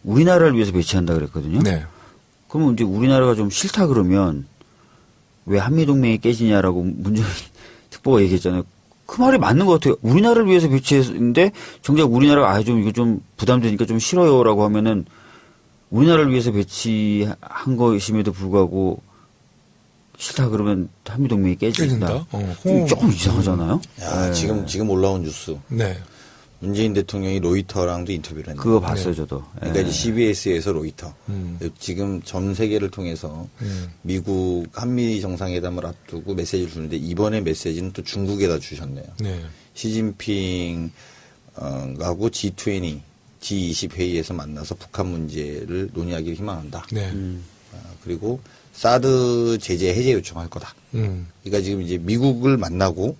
우리나라를 위해서 배치한다 그랬거든요.
네.
그러면 이제 우리나라가 좀 싫다 그러면 왜 한미동맹이 깨지냐라고 문재인 특보가 얘기했잖아요. 그 말이 맞는 것 같아요. 우리나라를 위해서 배치했는데 정작 우리나라가 이거 좀 부담되니까 좀 싫어요라고 하면은 우리나라를 위해서 배치한 것임에도 불구하고 싫다 그러면 한미동맹이 깨진다. 조금 이상하잖아요.
야, 지금 올라온 뉴스.
네.
문재인 대통령이 로이터랑도 인터뷰를 했는데.
그거 봤어요, 저도.
그러니까 이제 CBS에서 로이터. 지금 전 세계를 통해서 미국 한미 정상회담을 앞두고 메시지를 주는데 이번에 메시지는 또 중국에다 주셨네요.
네.
시진핑 하고 G20 회의에서 만나서 북한 문제를 논의하기를 희망한다.
네.
그리고 사드 제재 해제 요청할 거다. 그러니까 지금 이제 미국을 만나러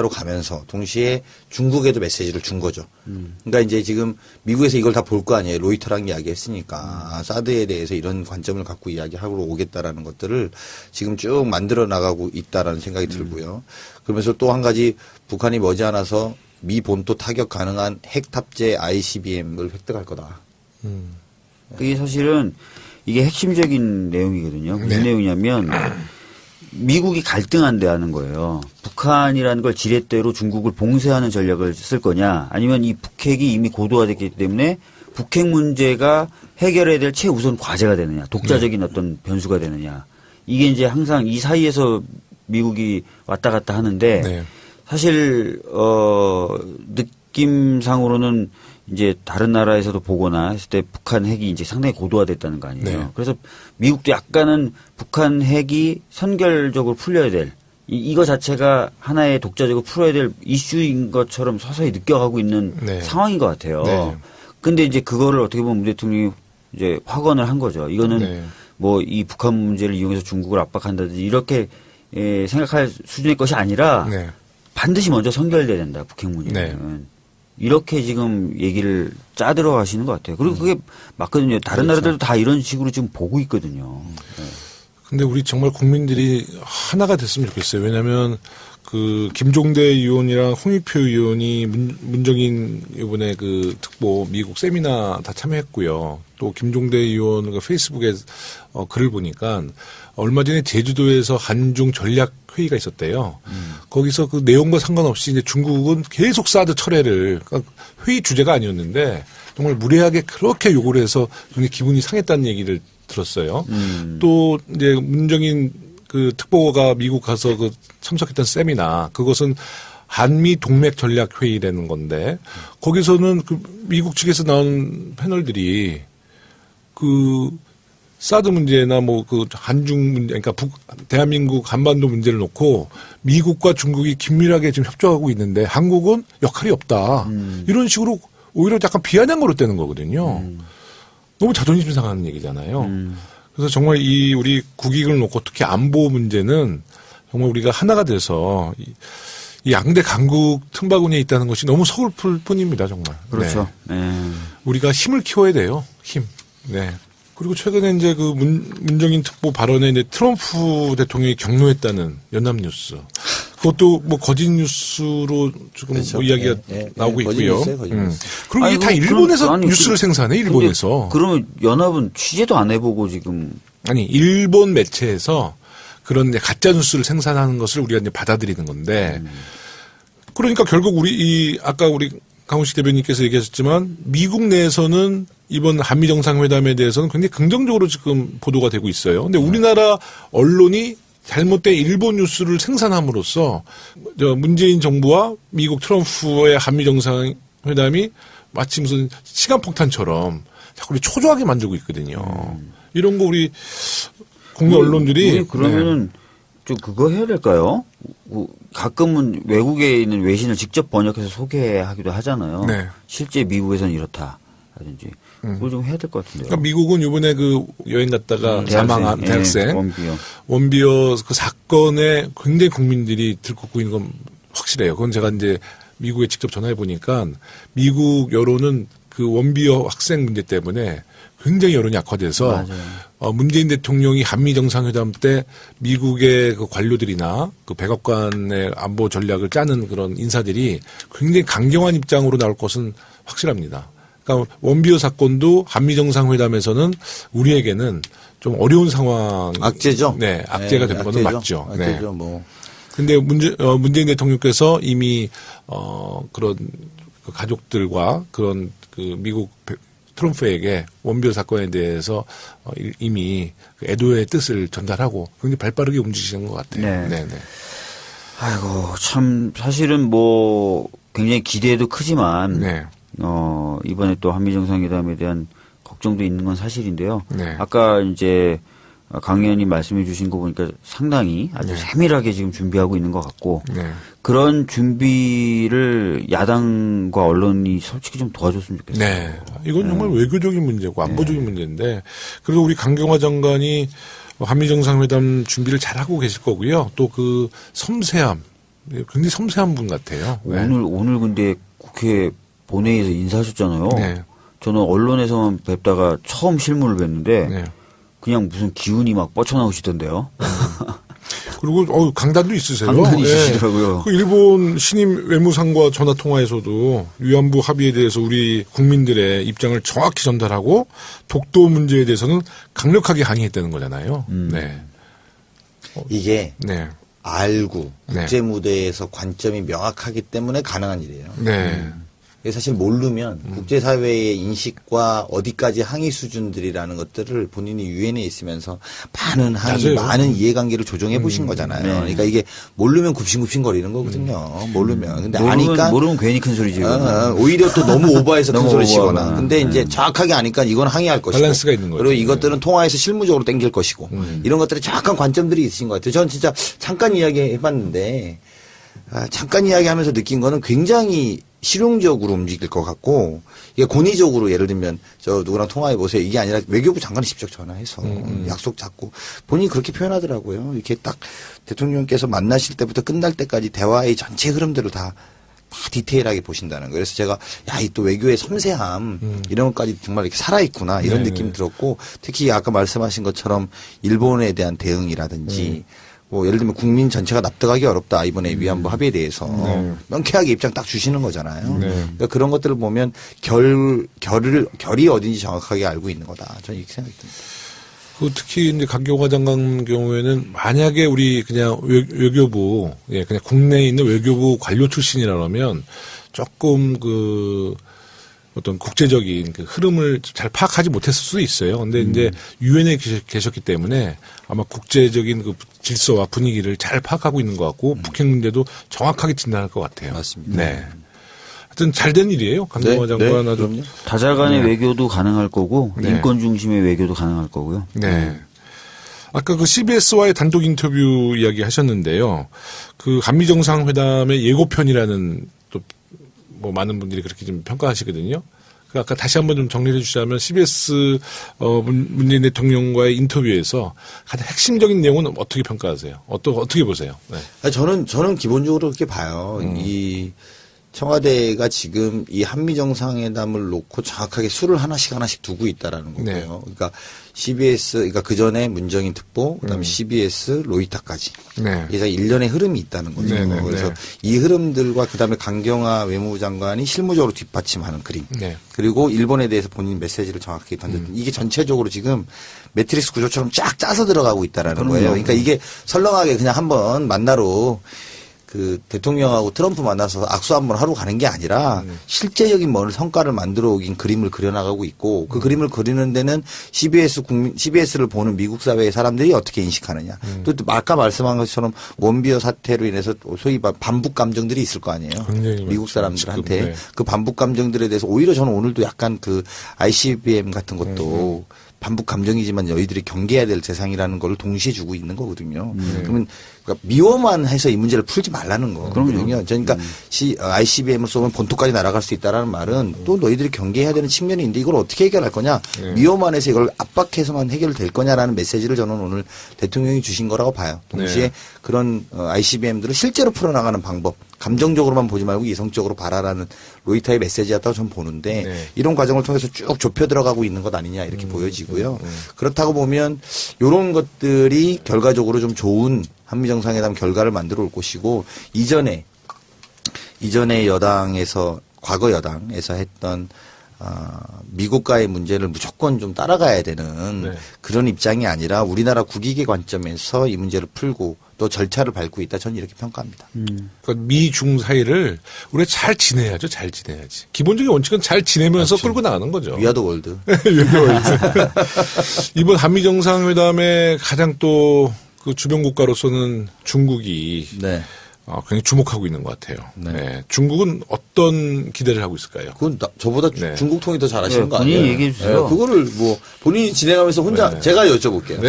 가면서 동시에 중국에도 메시지를 준 거죠. 그러니까 이제 지금 미국에서 이걸 다 볼 거 아니에요. 로이터랑 이야기했으니까 사드에 대해서 이런 관점을 갖고 이야기하러 오겠다라는 것들을 지금 쭉 만들어 나가고 있다라는 생각이 들고요. 그러면서 또 한 가지 북한이 머지않아서 미 본토 타격 가능한 핵 탑재 ICBM을 획득할 거다.
그게 사실은 이게 핵심적인 내용이거든요. 무슨 내용이냐면 미국이 갈등한대 하는 거예요. 북한이라는 걸 지렛대로 중국을 봉쇄하는 전략을 쓸 거냐 아니면 이 북핵이 이미 고도화됐기 때문에 북핵 문제가 해결해야 될 최우선 과제가 되느냐 독자적인 어떤 변수가 되느냐 이게 이제 항상 이 사이에서 미국이 왔다 갔다 하는데 사실 느낌상으로는 이제 다른 나라에서도 보거나 했을 때 북한 핵이 이제 상당히 고도화됐다는 거 아니에요. 그래서 미국도 약간은 북한 핵이 선결적으로 풀려야 될 이거 자체가 하나의 독자적으로 풀어야 될 이슈인 것처럼 서서히 느껴가고 있는
네.
상황인 것 같아요.
네.
근데 이제 그거를 어떻게 보면 문 대통령이 이제 확언을 한 거죠. 이거는
네.
뭐 이 북한 문제를 이용해서 중국을 압박한다든지 이렇게 생각할 수준의 것이 아니라
네.
반드시 먼저 선결돼야 된다. 북핵 문제는. 이렇게 지금 얘기를 짜들어 가시는 것 같아요. 그리고 그게 맞거든요. 다른
그렇죠.
나라들도 다 이런 식으로 지금 보고 있거든요.
근데 우리 정말 국민들이 하나가 됐으면 좋겠어요. 왜냐하면 그 김종대 의원이랑 홍익표 의원이 문정인 이번에 그 특보 미국 세미나 다 참여했고요. 또 김종대 의원 그 페이스북에 글을 보니까 얼마 전에 제주도에서 한중 전략 회의가 있었대요. 거기서 그 내용과 상관없이 이제 중국은 계속 사드 철회를 그러니까 회의 주제가 아니었는데 정말 무례하게 그렇게 요구를 해서 굉장히 기분이 상했다는 얘기를 들었어요. 또 이제 문정인 그 특보가 미국 가서 그 참석했던 세미나 그것은 한미 동맥 전략 회의라는 건데 거기서는 그 미국 측에서 나온 패널들이 그 사드 문제나 뭐 그 한중 문제 그러니까 대한민국 한반도 문제를 놓고 미국과 중국이 긴밀하게 지금 협조하고 있는데 한국은 역할이 없다. 이런 식으로 오히려 약간 비아냥거로 떼는 거거든요. 너무 자존심 상하는 얘기잖아요. 그래서 정말 이 우리 국익을 놓고 특히 안보 문제는 정말 우리가 하나가 돼서 이 양대 강국 틈바구니에 있다는 것이 너무 서글플 뿐입니다, 정말.
그렇죠. 네.
우리가 힘을 키워야 돼요, 힘. 네. 그리고 최근에 이제 그 문정인 특보 발언에 이제 트럼프 대통령이 격노했다는 연합뉴스. 그것도 뭐 거짓 뉴스로 지금
그렇죠.
뭐 이야기가 나오고
거짓
있고요.
뉴스예요, 거짓 뉴스.
그리고
아니,
이게 다
그럼
일본에서
아니,
뉴스를 생산해, 일본에서.
그러면 연합은 취재도 안 해보고 지금.
아니, 일본 매체에서 그런 이제 가짜 뉴스를 생산하는 것을 우리가 이제 받아들이는 건데, 그러니까 결국 아까 우리 강훈식 대변인께서 얘기하셨지만, 미국 내에서는 이번 한미 정상회담에 대해서는 굉장히 긍정적으로 지금 보도가 되고 있어요. 근데 우리나라 언론이 잘못된 일본 뉴스를 생산함으로써 문재인 정부와 미국 트럼프의 한미 정상회담이 마치 무슨 시간폭탄처럼 자꾸 초조하게 만들고 있거든요. 이런 거 우리 국내 언론들이
그러면은 좀 그거 해야 될까요? 가끔은 외국에 있는 외신을 직접 번역해서 소개하기도 하잖아요.
네.
실제 미국에서는 이렇다라든지 그걸 좀 해야 될 것 같은데요.
그러니까 미국은 이번에 그 여행 갔다가 사망한 대학생 원비어 그 사건에 굉장히 국민들이 들끓고 있는 건 확실해요. 그건 제가 이제 미국에 직접 전화해 보니까 미국 여론은 그 원비어 학생 문제 때문에 굉장히 여론이 악화돼서 문재인 대통령이 한미 정상회담 때 미국의 그 관료들이나 그 백악관의 안보 전략을 짜는 그런 인사들이 굉장히 강경한 입장으로 나올 것은 확실합니다. 그러니까 원비어 사건도 한미 정상회담에서는 우리에게는 좀 어려운 상황.
악재죠.
네, 악재가 되는 것은 맞죠.
악재죠, 뭐.
근데 문재인 대통령께서 이미 그런 그 가족들과 그런 그 미국 트럼프에게 원비어 사건에 대해서 이미 그 애도의 뜻을 전달하고 굉장히 발빠르게 움직이시는 것 같아요. 네.
아이고 참 사실은 뭐 굉장히 기대도 크지만 이번에 또 한미 정상회담에 대한 걱정도 있는 건 사실인데요. 아까 이제 강 의원님 말씀해 주신 거 보니까 상당히 아주 세밀하게 지금 준비하고 있는 것 같고 그런 준비를 야당과 언론이 솔직히 좀 도와줬으면 좋겠어요.
네. 이건 정말 외교적인 문제고 안보적인 문제인데 그래도 우리 강경화 장관이 한미 정상회담 준비를 잘하고 계실 거고요. 또 그 섬세함, 굉장히 섬세한 분 같아요.
오늘 근데 국회 본회의에서 인사하셨잖아요. 저는 언론에서만 뵙다가 처음 실물을 뵀는데 그냥 무슨 기운이 막 뻗쳐나오시던데요.
그리고 강단도 있으세요.
강단이 있으시더라고요.
그 일본 신임 외무상과 전화 통화에서도 위안부 합의에 대해서 우리 국민들의 입장을 정확히 전달하고 독도 문제에 대해서는 강력하게 항의했다는 거잖아요.
이게 알고 국제 무대에서 관점이 명확하기 때문에 가능한 일이에요. 사실 모르면 국제사회의 인식과 어디까지 항의 수준들이라는 것들을 본인이 유엔에 있으면서 많은 항의,
맞아요.
많은 이해관계를 조정해 보신 거잖아요.
네.
그러니까 이게 모르면 굽신굽신 거리는 거거든요. 모르면. 근데 아니까
모르면 괜히 큰 소리지.
오히려 또 너무 오버해서 큰
너무
소리 치거나.
오버하거나.
근데 이제 정확하게 아니까 이건 항의할 것이고.
밸런스가 있는 거죠.
그리고 이것들은 통화에서 실무적으로 땡길 것이고. 이런 것들이 정확한 관점들이 있으신 것 같아요. 저는 진짜 잠깐 이야기해봤는데 잠깐 이야기하면서 느낀 거는 굉장히 실용적으로 움직일 것 같고 이게 권위적으로 예를 들면 저 누구랑 통화해 보세요 이게 아니라 외교부 장관이 직접 전화해서 약속 잡고 본인이 그렇게 표현하더라고요. 이렇게 딱 대통령께서 만나실 때부터 끝날 때까지 대화의 전체 흐름들을 다 디테일하게 보신다는 거예요. 그래서 제가 야, 이 또 외교의 섬세함 이런 것까지 정말 이렇게 살아있구나 이런 느낌이 들었고 특히 아까 말씀하신 것처럼 일본에 대한 대응이라든지 뭐 예를 들면 국민 전체가 납득하기 어렵다 이번에 위안부 합의에 대해서 명쾌하게 입장 딱 주시는 거잖아요. 그러니까 그런 것들을 보면 결이 어딘지 정확하게 알고 있는 거다. 저는 이렇게 생각이 듭니다.
그 특히 이제 강경화 장관 경우에는 만약에 우리 그냥 외교부, 예, 그냥 국내에 있는 외교부 관료 출신이라면 조금 그 어떤 국제적인 그 흐름을 잘 파악하지 못했을 수도 있어요. 근데 이제 유엔에 계셨기 때문에 아마 국제적인 그 질서와 분위기를 잘 파악하고 있는 것 같고 북핵 문제도 정확하게 진단할 것 같아요.
맞습니다.
네. 하여튼 잘 된 일이에요. 강경화 장관 아주.
그럼요.
다자 간의 외교도 가능할 거고
네.
인권 중심의 외교도 가능할 거고요.
네. 아까 그 CBS와의 단독 인터뷰 이야기 하셨는데요. 그 한미 정상회담의 예고편이라는 또 뭐 많은 분들이 그렇게 좀 평가하시거든요. 그 아까 다시 한번 좀 정리해 주시자면 CBS 문재인 대통령과의 인터뷰에서 가장 핵심적인 내용은 어떻게 평가하세요? 어떻게 보세요? 네.
저는 기본적으로 그렇게 봐요. 이 청와대가 지금 이 한미 정상회담을 놓고 정확하게 수를 하나씩 두고 있다라는 거고요.
네.
그러니까 CBS, 그러니까 그 전에 문정인 특보, 그다음에 CBS, 로이타까지.
네.
그래서 일련의 흐름이 있다는 거죠.
네, 네,
그래서
네.
이 흐름들과 그다음에 강경화 외무부 장관이 실무적으로 뒷받침하는 그림.
네.
그리고 일본에 대해서 본인 메시지를 정확하게 던졌던 이게 전체적으로 지금 매트릭스 구조처럼 쫙 짜서 들어가고 있다라는 거예요. 그러니까 이게 설렁하게 그냥 한번 만나러 그 대통령하고 트럼프 만나서 악수 한번 하러 가는 게 아니라 실제적인 성과를 만들어 오긴 그림을 그려나가고 있고 그 그림을 그리는 데는 CBS를 보는 미국 사회의 사람들이 어떻게 인식하느냐. 또 아까 말씀한 것처럼 원비어 사태로 인해서 소위 반북 감정들이 있을 거 아니에요. 미국 사람들한테.
지금, 네.
그 반북 감정들에 대해서 오히려 저는 오늘도 약간 그 ICBM 같은 것도 반북 감정이지만 너희들이 경계해야 될 대상이라는 걸 동시에 주고 있는 거거든요. 그러면 그러니까 미워만 해서 이 문제를 풀지 말라는 거거든요. 그러니까 ICBM을 쏘면 본토까지 날아갈 수 있다라는 말은 또 너희들이 경계해야 되는 측면이 있는데 이걸 어떻게 해결할 거냐. 미워만 해서 이걸 압박해서만 해결될 거냐라는 메시지를 저는 오늘 대통령이 주신 거라고 봐요. 동시에 그런 ICBM들을 실제로 풀어나가는 방법. 감정적으로만 보지 말고 이성적으로 봐라라는 로이타의 메시지였다고 저는 보는데 이런 과정을 통해서 쭉 좁혀 들어가고 있는 것 아니냐 이렇게 보여지고요. 그렇다고 보면 이런 것들이 결과적으로 좀 좋은 한미정상회담 결과를 만들어 올 것이고 이전에 여당에서 과거 여당에서 했던 미국과의 문제를 무조건 좀 따라가야 되는 그런 입장이 아니라 우리나라 국익의 관점에서 이 문제를 풀고 또 절차를 밟고 있다. 저는 이렇게 평가합니다.
그러니까 미중 사이를 우리가 잘 지내야죠. 잘 지내야지. 기본적인 원칙은 잘 지내면서
맞죠.
끌고 나가는 거죠.
위아더 월드.
이번 한미 정상회담에 가장 또 그 주변 국가로서는 중국이
네.
굉장히 주목하고 있는 것 같아요.
네.
네. 중국은 어떤 기대를 하고 있을까요?
그건 저보다
네.
중국 통이 더 잘하시는
네,
거 아니에요?
본인이 얘기해 주세요.
네, 그거를 뭐 본인이 진행하면서 혼자 제가 여쭤볼게요.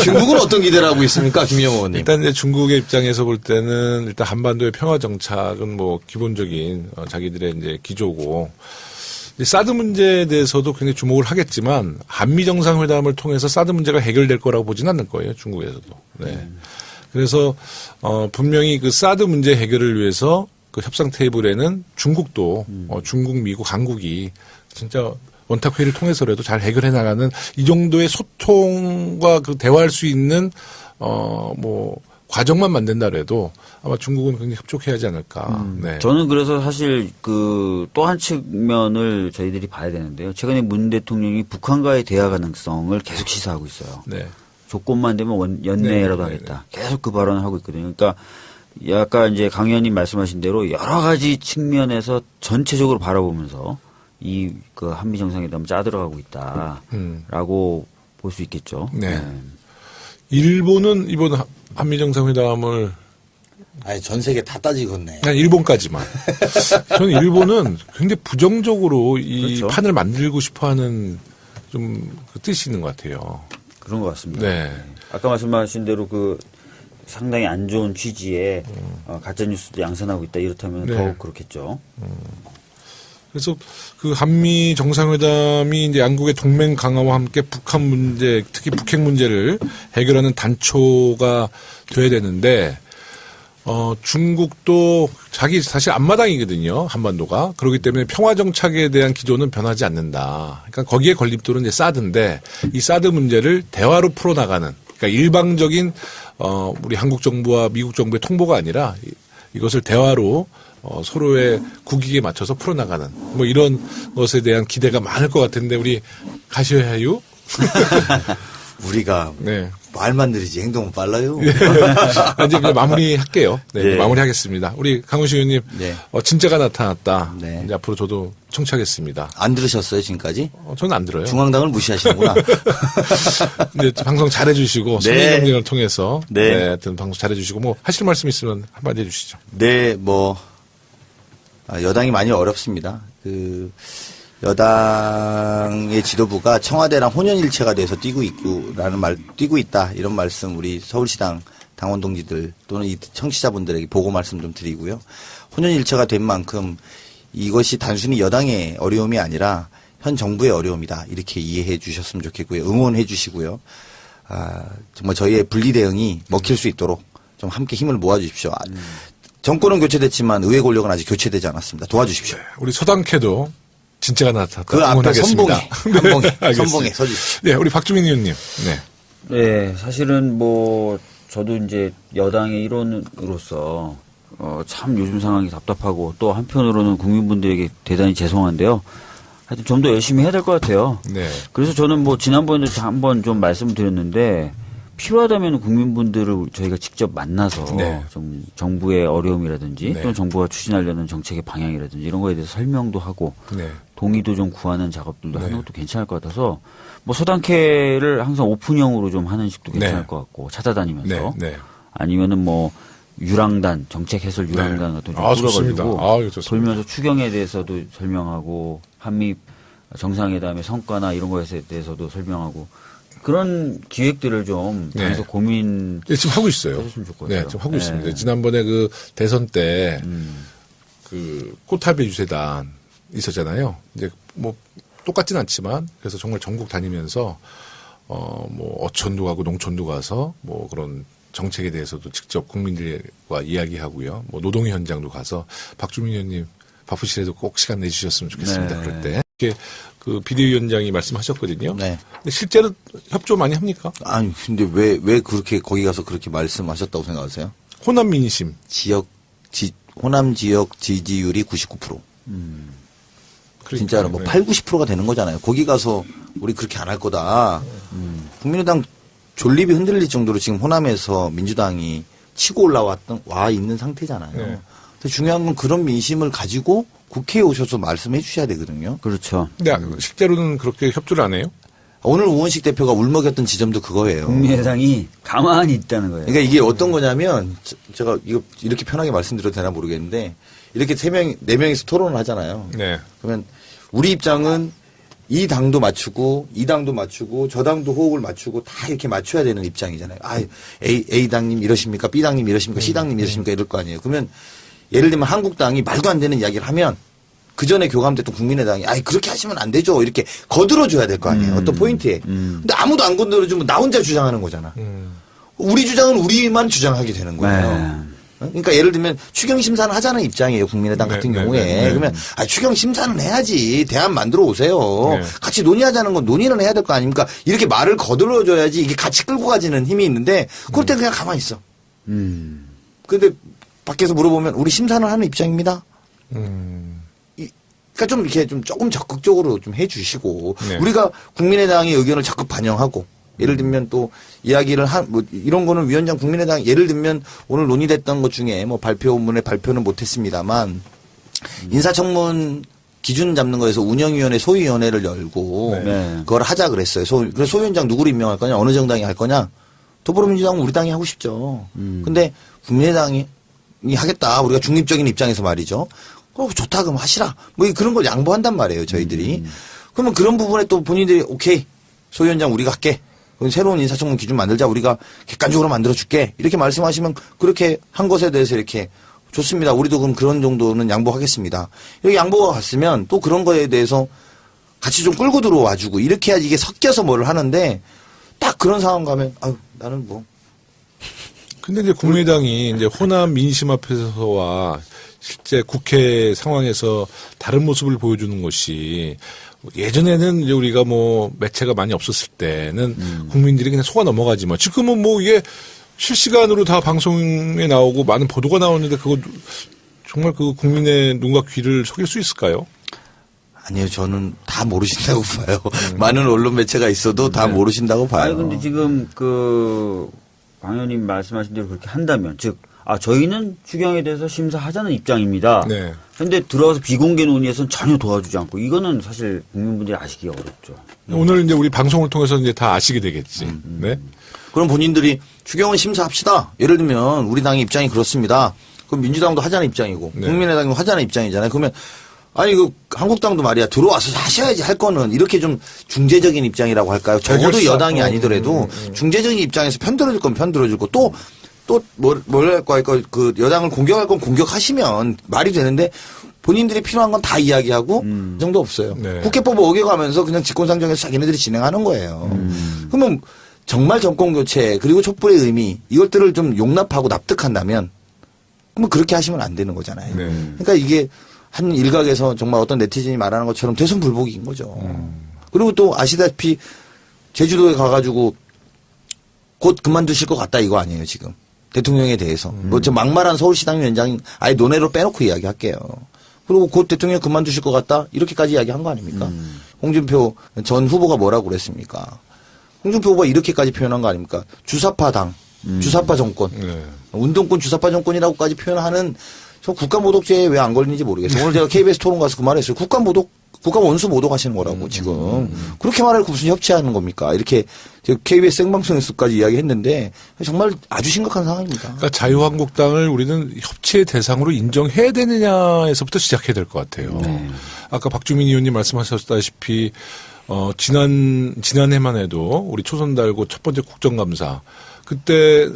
중국은 어떤 기대를 하고 있습니까, 김영호 의원님?
일단 이제 중국의 입장에서 볼 때는 일단 한반도의 평화 정착은 뭐 기본적인 자기들의 이제 기조고 사드 문제에 대해서도 굉장히 주목을 하겠지만 한미 정상회담을 통해서 사드 문제가 해결될 거라고 보지는 않을 거예요, 중국에서도. 네. 그래서 분명히 그 사드 문제 해결을 위해서 그 협상 테이블에는 중국도 중국, 미국, 한국이 진짜 원탁 회의를 통해서라도 잘 해결해 나가는 이 정도의 소통과 그 대화할 수 있는 뭐 과정만 만든다라도 아마 중국은 굉장히 협조해야 하지 않을까. 네.
저는 그래서 사실 그 또 한 측면을 저희들이 봐야 되는데요. 최근에 문 대통령이 북한과의 대화 가능성을 계속 시사하고 있어요.
네.
조건만 되면 연내라도
네,
하겠다. 계속 그 발언을 하고 있거든요. 그러니까 아까 이제 강 의원님 말씀하신 대로 여러 가지 측면에서 전체적으로 바라보면서 그 한미 정상회담 짜들어가고 있다라고 볼 수 있겠죠.
네. 일본은 이번 한미 정상회담을
아니, 전 세계 다 따지겠네.
그냥 일본까지만. 저는 일본은 굉장히 부정적으로 이
그렇죠.
판을 만들고 싶어하는 좀 그 뜻이 있는 것 같아요.
그런 것 같습니다.
네.
아까 말씀하신 대로 그 상당히 안 좋은 취지의 가짜 뉴스도 양산하고 있다 이렇다면
네.
더욱 그렇겠죠.
그래서 그 한미 정상회담이 이제 양국의 동맹 강화와 함께 북한 문제, 특히 북핵 문제를 해결하는 단초가 돼야 되는데, 중국도 자기 사실 앞마당이거든요, 한반도가. 그렇기 때문에 평화정착에 대한 기조는 변하지 않는다. 그러니까 거기에 걸림돌은 이제 사드인데, 이 사드 문제를 대화로 풀어나가는, 그러니까 일방적인, 우리 한국 정부와 미국 정부의 통보가 아니라 이것을 대화로 서로의 국익에 맞춰서 풀어나가는 뭐 이런 것에 대한 기대가 많을 것 같은데 우리 가셔야유.
우리가
네.
말만 느리지 행동은 빨라요.
이제 그냥 마무리할게요. 네,
네.
마무리하겠습니다. 우리 강훈식 의원님,
네.
진짜가 나타났다.
네.
이제 앞으로 저도 청취하겠습니다.
안 들으셨어요, 지금까지?
저는 안 들어요.
중앙당을 무시하시는구나.
네, 방송 잘해주시고 선의 경쟁을 통해서
네.
하여튼 방송 잘해주시고 뭐 하실 말씀 있으면 한마디 해주시죠.
네, 여당이 많이 어렵습니다. 여당의 지도부가 청와대랑 혼연일체가 돼서 뛰고 있다. 이런 말씀 우리 서울시당 당원 동지들 또는 이 청취자분들에게 보고 말씀 좀 드리고요. 혼연일체가 된 만큼 이것이 단순히 여당의 어려움이 아니라 현 정부의 어려움이다. 이렇게 이해해 주셨으면 좋겠고요. 응원해 주시고요. 정말 저희의 분리 대응이 먹힐 수 있도록 좀 함께 힘을 모아 주십시오. 정권은 교체됐지만 의회 권력은 아직 교체되지 않았습니다. 도와주십시오.
우리 서당캐도 진짜가 나타났다.
그 앞에
응원하겠습니다.
선봉에
알겠습니다.
선봉에 서주십시오.
네, 우리 박주민 의원님. 네.
네, 사실은 저도 이제 여당의 일원으로서 참 요즘 상황이 답답하고 또 한편으로는 국민분들에게 대단히 죄송한데요. 하여튼 좀 더 열심히 해야 될 것 같아요.
네.
그래서 저는 지난번에도 한번 좀 말씀드렸는데 필요하다면 국민분들을 저희가 직접 만나서
네.
좀 정부의 어려움이라든지
네.
또는 정부가 추진하려는 정책의 방향이라든지 이런 거에 대해서 설명도 하고
네.
동의도 좀 구하는 작업들도 하는 것도 괜찮을 것 같아서 서당캐를 항상 오픈형으로 좀 하는 식도 괜찮을
네.
것 같고 찾아다니면서
네. 네.
아니면은 유랑단 정책 해설 유랑단 같은 거 좀
좋습니다.
꾸려가지고
좋습니다.
돌면서 추경에 대해서도 설명하고 한미 정상회담의 성과나 이런 거에 대해서도 설명하고 그런 기획들을 좀
네.
계속 고민
네, 지금 하고 있어요.
해줬으면 좋을 것 같아요.
네, 지금 하고
네.
있습니다. 지난번에 그 대선 때 그 꽃탑의 유세단 있었잖아요. 이제 똑같진 않지만 그래서 정말 전국 다니면서 어촌도 가고 농촌도 가서 그런 정책에 대해서도 직접 국민들과 이야기하고요. 노동의 현장도 가서 박주민 의원님 바쁘시래도 꼭 시간 내주셨으면 좋겠습니다.
네.
그럴 때. 이렇게 그 비대위원장이 말씀하셨거든요.
네.
근데 실제로 협조 많이 합니까?
아니, 근데 왜 그렇게 거기 가서 그렇게 말씀하셨다고 생각하세요?
호남 민심.
호남 지역 지지율이 99%. 진짜로
네.
8, 90%가 되는 거잖아요. 거기 가서 우리 그렇게 안 할 거다. 국민의당 존립이 흔들릴 정도로 지금 호남에서 민주당이 치고 와 있는 상태잖아요.
네.
근데 중요한 건 그런 민심을 가지고 국회에 오셔서 말씀해 주셔야 되거든요.
그렇죠.
근데 실제로는 그렇게 협조를 안 해요?
오늘 우원식 대표가 울먹였던 지점도 그거예요.
국민의당이 가만히 있다는 거예요.
그러니까 이게 어떤 거냐면 제가 이거 이렇게 편하게 말씀드려도 되나 모르겠는데 이렇게 4명이서 토론을 하잖아요.
네.
그러면 우리 입장은 이 당도 맞추고 이 당도 맞추고 저 당도 호흡을 맞추고 다 이렇게 맞춰야 되는 입장이잖아요. A 당님 이러십니까? B 당님 이러십니까? C 당님 이러십니까? 이럴 거 아니에요. 그러면 예를 들면 한국당이 말도 안 되는 이야기를 하면 그 전에 교감됐던 국민의당이 그렇게 하시면 안 되죠. 이렇게 거들어줘야 될 거 아니에요. 어떤 포인트에. 근데 아무도 안 건드려주면 나 혼자 주장하는 거잖아. 우리 주장은 우리만 주장하게 되는 거예요.
네.
그러니까 예를 들면 추경 심사는 하자는 입장이에요. 국민의당
네,
같은
네,
경우에.
네, 네.
그러면 추경 심사는 해야지. 대안 만들어 오세요.
네.
같이 논의하자는 건 논의는 해야 될 거 아닙니까? 이렇게 말을 거들어줘야지 이게 같이 끌고 가지는 힘이 있는데 그럴 땐 그냥 가만히 있어. 근데 밖에서 물어보면 우리 심사는 하는 입장입니다. 그러니까 좀 이렇게 좀 조금 적극적으로 좀 해주시고
네.
우리가 국민의당의 의견을 적극 반영하고 예를 들면 또 이야기를 뭐 이런 거는 위원장 국민의당 예를 들면 오늘 논의됐던 것 중에 뭐 발표문에 발표는 못했습니다만 인사청문 기준 잡는 거에서 운영위원회 소위원회를 열고
네.
그걸 하자 그랬어요. 그래서 소위원장 누구를 임명할 거냐, 어느 정당이 할 거냐. 더불어민주당은 우리 당이 하고 싶죠. 근데 국민의당이 하겠다. 우리가 중립적인 입장에서 말이죠. 좋다 그럼 하시라. 뭐 그런 걸 양보한단 말이에요. 저희들이. 그러면 그런 부분에 또 본인들이 오케이 소위원장 우리가 할게. 그럼 새로운 인사청문 기준 만들자. 우리가 객관적으로 만들어줄게. 이렇게 말씀하시면 그렇게 한 것에 대해서 이렇게 좋습니다. 우리도 그럼 그런 정도는 양보하겠습니다. 이렇게 양보가 갔으면 또 그런 거에 대해서 같이 좀 끌고 들어와주고 이렇게 해야지 이게 섞여서 뭐를 하는데 딱 그런 상황 가면 아유 나는 뭐.
근데 이제 국민의당이 이제 호남 민심 앞에서와 실제 국회 상황에서 다른 모습을 보여주는 것이 예전에는 이제 우리가 뭐 매체가 많이 없었을 때는 국민들이 그냥 속아 넘어가지만 지금은 뭐 이게 실시간으로 다 방송에 나오고 많은 보도가 나오는데 그거 정말 그 국민의 눈과 귀를 속일 수 있을까요?
아니요, 저는 다 모르신다고 봐요. 많은 언론 매체가 있어도 다 모르신다고 봐요.
아니 근데 지금 방 의원님 말씀하신 대로 그렇게 한다면 즉 저희는 추경에 대해서 심사하자는 입장입니다.
네.
근데 들어가서 비공개 논의에서는 전혀 도와주지 않고 이거는 사실 국민분들이 아시기가 어렵죠.
오늘 이제 우리 방송을 통해서 이제 다 아시게 되겠지. 네.
그럼 본인들이 추경은 심사합시다. 예를 들면 우리 당의 입장이 그렇습니다. 그럼 민주당도 하자는 입장이고
네.
국민의당도 하자는 입장이잖아요. 그러면 아니 한국당도 말이야 들어와서 하셔야지 할 거는 이렇게 좀 중재적인 입장이라고 할까요? 적어도
해결사.
여당이 아니더라도 중재적인 입장에서 편들어줄 건 편들어줄 거 또 뭘 할까 그 여당을 공격할 건 공격하시면 말이 되는데 본인들이 필요한 건 다 이야기하고 그 정도 없어요.
네.
국회법 어겨가면서 그냥 직권상정해서 자기네들이 진행하는 거예요. 그러면 정말 정권교체 그리고 촛불의 의미 이것들을 좀 용납하고 납득한다면 그럼 그렇게 하시면 안 되는 거잖아요.
네.
그러니까 이게 한 일각에서 정말 어떤 네티즌이 말하는 것처럼 대선불복인 거죠. 그리고 또 아시다시피 제주도에 가가지고 곧 그만두실 것 같다 이거 아니에요 지금. 대통령에 대해서. 뭐 저 막말한 서울시당 위원장 아예 논외로 빼놓고 이야기할게요. 그리고 곧 대통령 그만두실 것 같다 이렇게까지 이야기한 거 아닙니까? 홍준표 전 후보가 뭐라고 그랬습니까? 홍준표 후보가 이렇게까지 표현한 거 아닙니까? 주사파 당, 주사파 정권,
네.
운동권 주사파 정권이라고까지 표현하는 저 국가모독죄에 왜 안 걸리는지 모르겠어요. 오늘 제가 KBS 토론 가서 그 말했어요. 국가 원수 모독하시는 거라고 지금. 그렇게 말하고 무슨 협치하는 겁니까? 이렇게 KBS 생방송에서까지 이야기했는데 정말 아주 심각한 상황입니다.
그러니까 자유한국당을 우리는 협치의 대상으로 인정해야 되느냐에서부터 시작해야 될 것 같아요. 아까 박주민 의원님 말씀하셨다시피 지난해만 해도 우리 초선 달고 첫 번째 국정감사 그때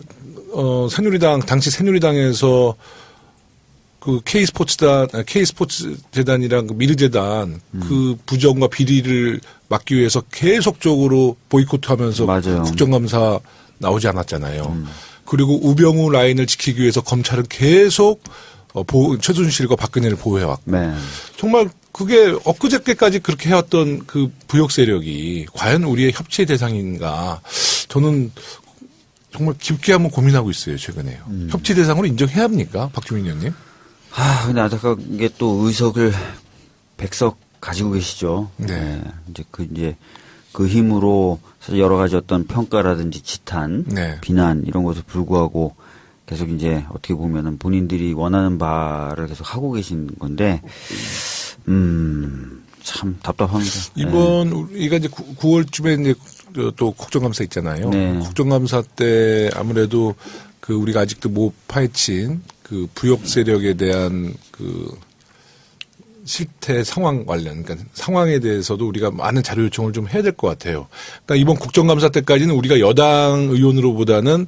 당시 새누리당에서 그 K스포츠 재단이랑 그 미르재단 그 부정과 비리를 막기 위해서 계속적으로 보이콧하면서
맞아요.
국정감사 나오지 않았잖아요. 그리고 우병우 라인을 지키기 위해서 검찰은 계속 최순실과 박근혜를 보호해왔고
네.
정말 그게 엊그저께까지 그렇게 해왔던 그 부역 세력이 과연 우리의 협치의 대상인가 저는 정말 깊게 한번 고민하고 있어요 최근에요. 협치 대상으로 인정해야 합니까 박주민 의원님?
근데 안타까운 게 또 의석을 100석 가지고 계시죠.
네.
이제 그 힘으로 사실 여러 가지 어떤 평가라든지 지탄,
네.
비난 이런 것을 불구하고 계속 이제 어떻게 보면은 본인들이 원하는 바를 계속 하고 계신 건데, 참 답답합니다.
이번 우리가 이제 9월쯤에 이제 또 국정감사 있잖아요.
네.
국정감사 때 아무래도 그 우리가 아직도 못 파헤친 그 부역 세력에 대한 그 실태 상황 관련, 그러니까 상황에 대해서도 우리가 많은 자료 요청을 좀 해야 될 것 같아요. 그러니까 이번 국정감사 때까지는 우리가 여당 의원으로보다는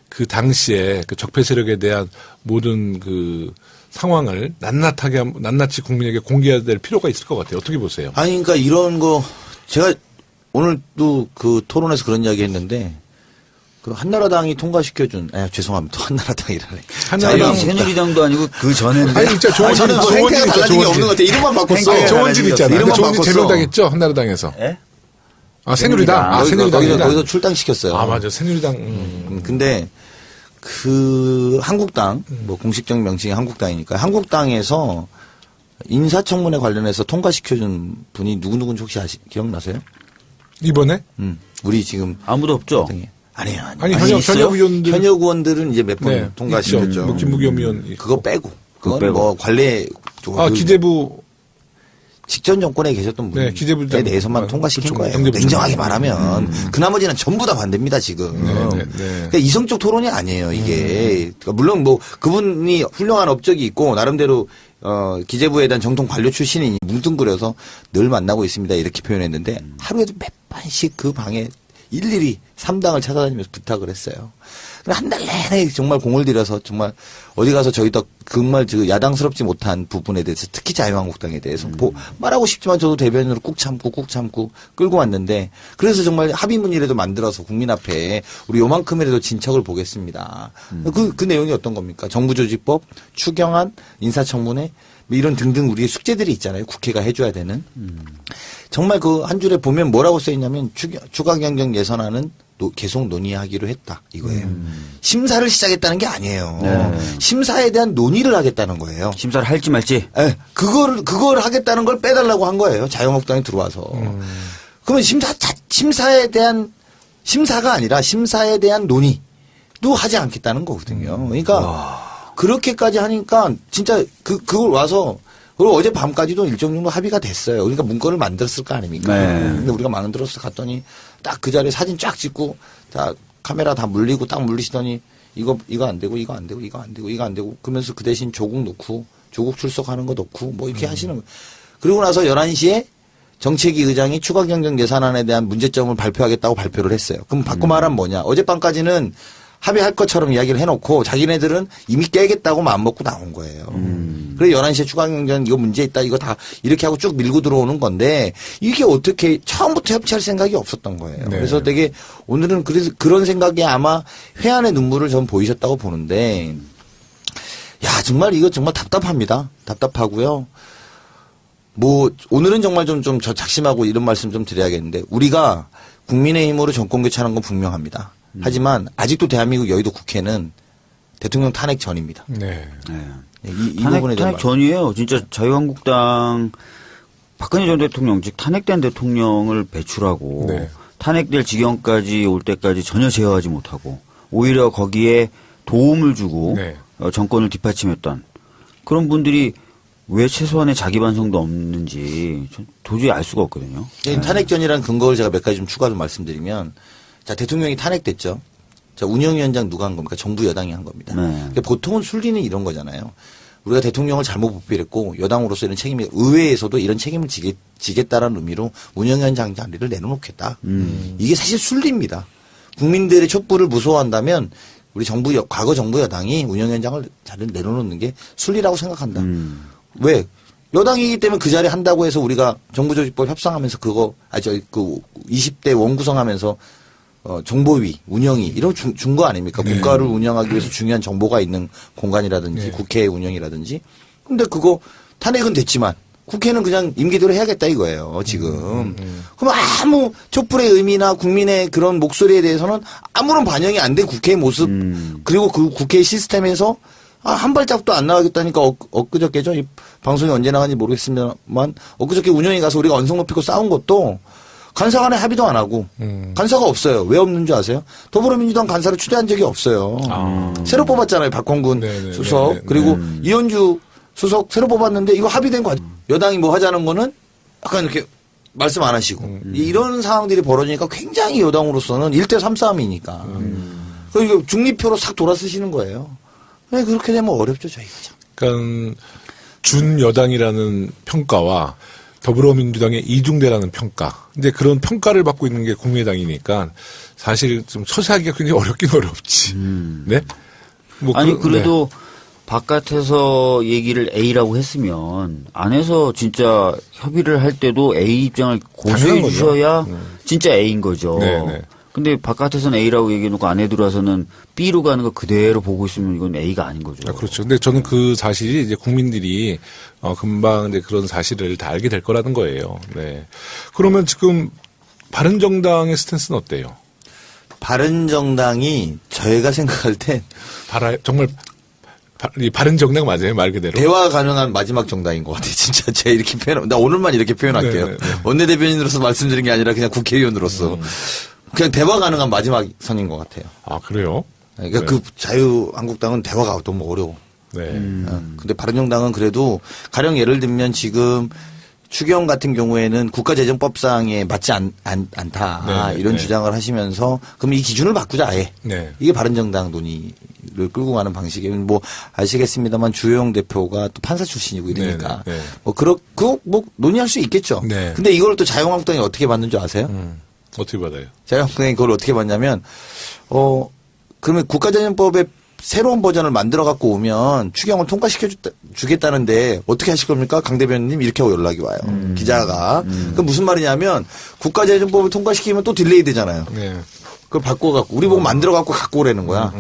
그 당시에 그 적폐 세력에 대한 모든 그 상황을 낱낱이 국민에게 공개해야 될 필요가 있을 것 같아요. 어떻게 보세요?
아니, 그러니까 이런 거 제가 오늘도 그 토론에서 그런 이야기 했는데 그 한나라당이 통과시켜준, 죄송합니다. 한나라당이라네.
한나라당
새누리당도 아니고 그 전에인데.
아니 진짜
저는 뭐 행태가 달라진 게 없는 것 같아요. 이름만 바꿨어.
행태가
조원진 있잖아요.
이름만
조원진
바꿨어.
제명당했죠 한나라당에서.
예?
새누리당. 새누리당이다.
거기서 출당시켰어요.
맞아. 새누리당.
근데 그 한국당, 뭐 공식적인 명칭이 한국당이니까 한국당에서 인사청문회 관련해서 통과시켜준 분이 누구누군지 혹시 기억나세요?
이번에?
우리 지금
아무도 없죠.
아니에요.
아니,
있어요?
현역 의원들.
현역 의원들은 이제 몇 번 통과시켰죠.
뭐 김부겸 의원.
그거 빼고. 그건
빼고.
뭐 관례.
기재부.
직전 정권에 계셨던 분에
기재부장
대해서만 통과시킨
그렇죠.
거예요. 냉정하게 말하면 그 나머지는 전부 다 반대입니다 지금. 그러니까 이성적 토론이 아니에요 이게. 그러니까 물론 뭐 그분이 훌륭한 업적이 있고 나름대로 기재부에 대한 정통 관료 출신이니 뭉뚱그려서 늘 만나고 있습니다 이렇게 표현했는데 하루에도 몇 번씩 그 방에 일일이 3당을 찾아다니면서 부탁을 했어요. 한 달 내내 정말 공을 들여서 정말 어디 가서 저희도 정말 야당스럽지 못한 부분에 대해서 특히 자유한국당에 대해서 말하고 싶지만 저도 대변인으로 꾹 참고 끌고 왔는데 그래서 정말 합의문이라도 만들어서 국민 앞에 우리 요만큼이라도 진척을 보겠습니다. 그 내용이 어떤 겁니까? 정부조직법, 추경안, 인사청문회 뭐 이런 등등 우리의 숙제들이 있잖아요. 국회가 해줘야 되는. 정말 그 한 줄에 보면 뭐라고 써있냐면 추가경정 예산안은 계속 논의하기로 했다 이거예요. 심사를 시작했다는 게 아니에요. 심사에 대한 논의를 하겠다는 거예요.
심사를 할지 말지.
네, 그걸 하겠다는 걸 빼달라고 한 거예요. 자유한국당이 들어와서. 그러면 심사에 대한 심사가 아니라 심사에 대한 논의도 하지 않겠다는 거거든요. 그러니까 그렇게까지 하니까 진짜 그걸 와서 그리고 어제 밤까지도 일정 정도 합의가 됐어요. 그러니까 문건을 만들었을 거 아닙니까? 근데 우리가 만들어서 갔더니 딱 그 자리에 사진 쫙 찍고 다 카메라 다 물리고 딱 물리시더니 이거 안 되고 이거 안 되고 이거 안 되고 이거 안 되고 그러면서 그 대신 조국 놓고 조국 출석하는 거 놓고 뭐 이렇게 하시는 거예요. 그리고 나서 11시에 정책위 의장이 추가경정 예산안에 대한 문제점을 발표하겠다고 발표를 했어요. 그럼 바꿔 말하면 뭐냐. 어젯밤까지는 합의할 것처럼 이야기를 해놓고 자기네들은 이미 깨겠다고 마음먹고 나온 거예요. 그래서 11시에 추가경정 이거 문제 있다 이거 다 이렇게 하고 쭉 밀고 들어오는 건데 이게 어떻게 처음부터 협치할 생각이 없었던 거예요.
네.
그래서 되게 오늘은 그래서 그런 생각이 아마 회한의 눈물을 전 보이셨다고 보는데 야 정말 이거 정말 답답합니다. 답답하고요. 뭐 오늘은 정말 좀 저 작심하고 이런 말씀 좀 드려야겠는데 우리가 국민의힘으로 정권 교체하는 건 분명합니다. 하지만 아직도 대한민국 여의도 국회는 대통령 탄핵 전입니다.
네.
이 부분에 대한
탄핵 전이에요. 진짜 자유한국당 박근혜 전 대통령 즉 탄핵된 대통령을 배출하고 탄핵될 지경까지 올 때까지 전혀 제어하지 못하고 오히려 거기에 도움을 주고 정권을 뒷받침했던 그런 분들이 왜 최소한의 자기 반성도 없는지 도저히 알 수가 없거든요.
탄핵전이라는 근거를 제가 몇 가지 좀 추가 좀 말씀드리면 자 대통령이 탄핵됐죠. 자 운영위원장 누가 한 겁니까? 정부 여당이 한 겁니다. 그러니까 보통은 순리는 이런 거잖아요. 우리가 대통령을 잘못 보필했고 여당으로서 이런 책임이 의회에서도 이런 책임을 지겠다라는 의미로 운영위원장 자리를 내놓겠다. 이게 사실 순리입니다. 국민들의 촛불을 무서워한다면 우리 과거 정부 여당이 운영위원장을 자리를 내놓는 게 순리라고 생각한다. 왜? 여당이기 때문에 그 자리에 한다고 해서 우리가 정부조직법 협상하면서 그 20대 원구성하면서 정보위, 운영위 이런 준 거 아닙니까? 국가를 운영하기 위해서 중요한 정보가 있는 공간이라든지 국회의 운영이라든지. 근데 그거 탄핵은 됐지만 국회는 그냥 임기대로 해야겠다 이거예요, 지금. 그럼 아무 촛불의 의미나 국민의 그런 목소리에 대해서는 아무런 반영이 안 된 국회의 모습 그리고 그 국회 시스템에서 한 발짝도 안 나가겠다니까 엊그저께죠. 이 방송이 언제 나가는지 모르겠습니다만 엊그저께 운영위 가서 우리가 언성 높이고 싸운 것도 간사 간에 합의도 안 하고 간사가 없어요. 왜 없는 줄 아세요? 더불어민주당 간사를 추대한 적이 없어요. 새로 뽑았잖아요. 박홍근 수석 그리고 이현주 수석 새로 뽑았는데 이거 합의된 거 여당이 뭐 하자는 거는 약간 이렇게 말씀 안 하시고 이런 상황들이 벌어지니까 굉장히 여당으로서는 1대3 싸움이니까 그리고 중립표로 싹 돌아서시는 거예요. 왜 그렇게 되면 어렵죠 저희가.
그러니까 준 여당이라는 평가와 더불어민주당의 이중대라는 평가. 근데 그런 평가를 받고 있는 게 국민의당이니까 사실 좀 서세하기가 굉장히 어렵긴 어렵지. 네? 뭐
아니 그래도 바깥에서 얘기를 A라고 했으면 안에서 진짜 협의를 할 때도 A 입장을 고수해 주셔야 진짜 A인 거죠.
네네.
근데 바깥에서는 A라고 얘기해놓고 안에 들어와서는 B로 가는 거 그대로 보고 있으면 이건 A가 아닌 거죠.
그렇죠. 근데 저는 그 사실이 이제 국민들이 금방 이제 그런 사실을 다 알게 될 거라는 거예요. 네. 그러면 지금 바른정당의 스탠스는 어때요?
바른정당이 저희가 생각할 땐
정말 이 바른 정당 맞아요, 말 그대로.
대화 가능한 마지막 정당인 것 같아요. 진짜 제가 이렇게 나 오늘만 이렇게 표현할게요.
네.
원내대변인으로서 말씀드린 게 아니라 그냥 국회의원으로서. 그냥 대화 가능한 마지막 선인 것 같아요.
아, 그래요?
그러니까
네.
그 자유한국당은 대화가 너무 어려워.
네.
근데 바른정당은 그래도 가령 예를 들면 지금 추경 같은 경우에는 국가재정법상에 맞지 않다.
네,
이런
네.
주장을 하시면서 그럼 이 기준을 바꾸자 아예.
네.
이게 바른정당 논의를 끌고 가는 방식이에요. 뭐 아시겠습니다만 주호영 대표가 또 판사 출신이고 이러니까
네, 네, 네.
뭐 논의할 수 있겠죠.
네.
근데 이걸 또 자유한국당이 어떻게 받는 줄 아세요?
어떻게 받아요?
자유한국당이 그걸 어떻게 받냐면 그러면 국가재정법의 새로운 버전을 만들어 갖고 오면 추경을 통과시켜 주겠다는데 어떻게 하실 겁니까? 강 대변인님 이렇게 하고 연락이 와요. 기자가. 그럼 무슨 말이냐면 국가재정법을 통과시키면 또 딜레이 되잖아요.
네.
그걸 바꿔갖고 우리 보고 만들어 갖고 갖고 오라는 거야.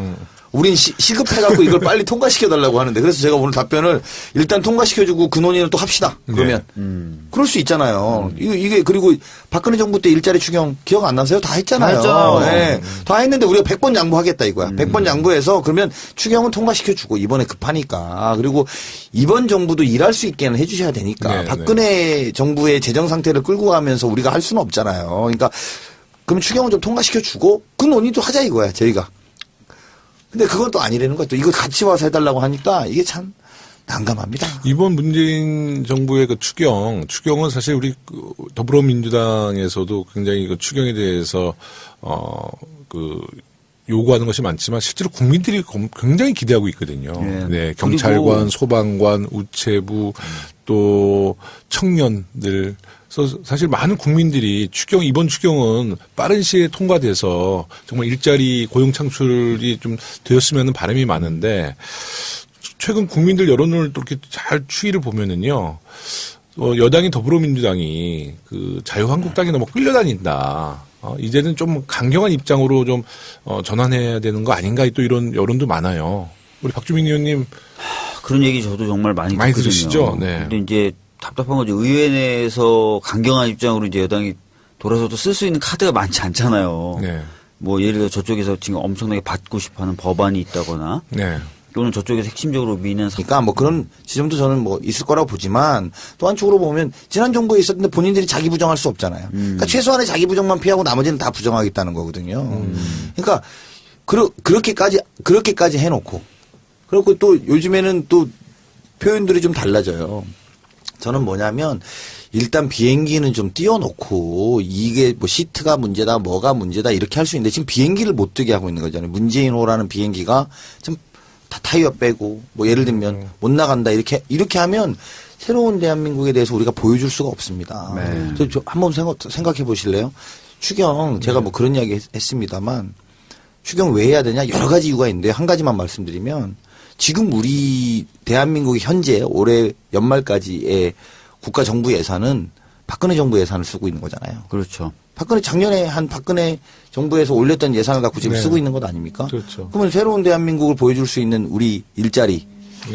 우린 시급해갖고 이걸 빨리 통과시켜달라고 하는데 그래서 제가 오늘 답변을 일단 통과시켜주고 그 논의는 또 합시다. 그러면 그럴 수 있잖아요. 이게 그리고 박근혜 정부 때 일자리 추경 기억 안 나세요? 다 했잖아요.
다 했죠.
네. 다 했는데 우리가 100번 양보하겠다 이거야. 100번 양보해서 그러면 추경은 통과시켜주고 이번에 급하니까 그리고 이번 정부도 일할 수 있게는 해주셔야 되니까
네,
박근혜 정부의 재정 상태를 끌고 가면서 우리가 할 수는 없잖아요. 그러니까 그럼 추경은 좀 통과시켜주고 그 논의도 하자 이거야 저희가. 근데 그건 또 아니라는 거야. 또 이거 같이 와서 해달라고 하니까 이게 참 난감합니다.
이번 문재인 정부의 그 추경은 사실 우리 그 더불어민주당에서도 굉장히 그 추경에 대해서 요구하는 것이 많지만 실제로 국민들이 굉장히 기대하고 있거든요.
네.
네, 경찰관, 소방관, 우체부 또 청년들. 그래서 사실 많은 국민들이 이번 추경은 빠른 시에 통과돼서 정말 일자리 고용 창출이 좀 되었으면 바람이 많은데 최근 국민들 여론을 또 이렇게 잘 추이를 보면은요. 여당인 더불어민주당이 그 자유한국당에 너무 끌려다닌다. 이제는 좀 강경한 입장으로 좀 전환해야 되는 거 아닌가 또 이런 여론도 많아요. 우리 박주민 의원님
그런 얘기 저도 정말 많이 듣거든요.
들으시죠? 네.
근데 이제 답답한 거죠. 의회 내에서 강경한 입장으로 이제 여당이 돌아서도 쓸 수 있는 카드가 많지 않잖아요.
네.
뭐 예를 들어 저쪽에서 지금 엄청나게 받고 싶어하는 법안이 있다거나
네.
또는 저쪽에서 핵심적으로 미는
그러니까 뭐 그런 지점도 저는 뭐 있을 거라고 보지만 또 한쪽으로 보면 지난 정부에 있었는데 본인들이 자기 부정할 수 없잖아요. 그러니까 최소한의 자기 부정만 피하고 나머지는 다 부정하겠다는 거거든요. 그러니까 그렇게까지 해놓고 그리고 또 요즘에는 또 표현들이 좀 달라져요. 저는 뭐냐면 일단 비행기는 좀 띄워놓고 이게 뭐 시트가 문제다 뭐가 문제다 이렇게 할 수 있는데 지금 비행기를 못 뜨게 하고 있는 거잖아요. 문재인호라는 비행기가 좀 다 타이어 빼고 뭐 예를 들면 못 나간다 이렇게 하면 새로운 대한민국에 대해서 우리가 보여줄 수가 없습니다.
네.
저 한번 생각해 보실래요? 추경 제가 뭐 그런 이야기 했습니다만 추경 왜 해야 되냐 여러 가지 이유가 있는데 한 가지만 말씀드리면 지금 우리 대한민국이 현재 올해 연말까지의 국가 정부 예산은 박근혜 정부 예산을 쓰고 있는 거잖아요.
그렇죠.
작년에 박근혜 정부에서 올렸던 예산을 갖고 지금
네.
쓰고 있는 것 아닙니까?
그렇죠.
그러면 새로운 대한민국을 보여줄 수 있는 우리 일자리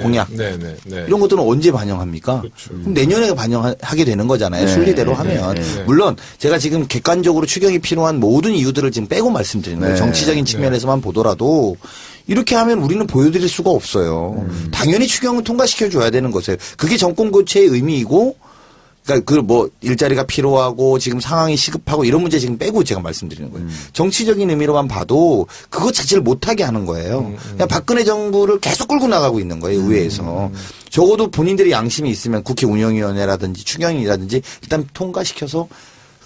공약
네.
이런 것들은 언제 반영합니까?
그렇죠.
그럼 내년에 반영하게 되는 거잖아요.
네,
순리대로
네,
하면.
네.
물론 제가 지금 객관적으로 추경이 필요한 모든 이유들을 지금 빼고 말씀드리는 거예요.
네.
정치적인 측면에서만 보더라도 이렇게 하면 우리는 보여드릴 수가 없어요. 당연히 추경을 통과시켜 줘야 되는 것이에요. 그게 정권 교체의 의미이고 그러니까 뭐 일자리가 필요하고 지금 상황이 시급하고 이런 문제 지금 빼고 제가 말씀드리는 거예요. 정치적인 의미로만 봐도 그것 자체를 못하게 하는 거예요. 그냥 박근혜 정부를 계속 끌고 나가고 있는 거예요. 의회에서. 적어도 본인들이 양심이 있으면 국회 운영위원회라든지 추경이라든지 일단 통과시켜서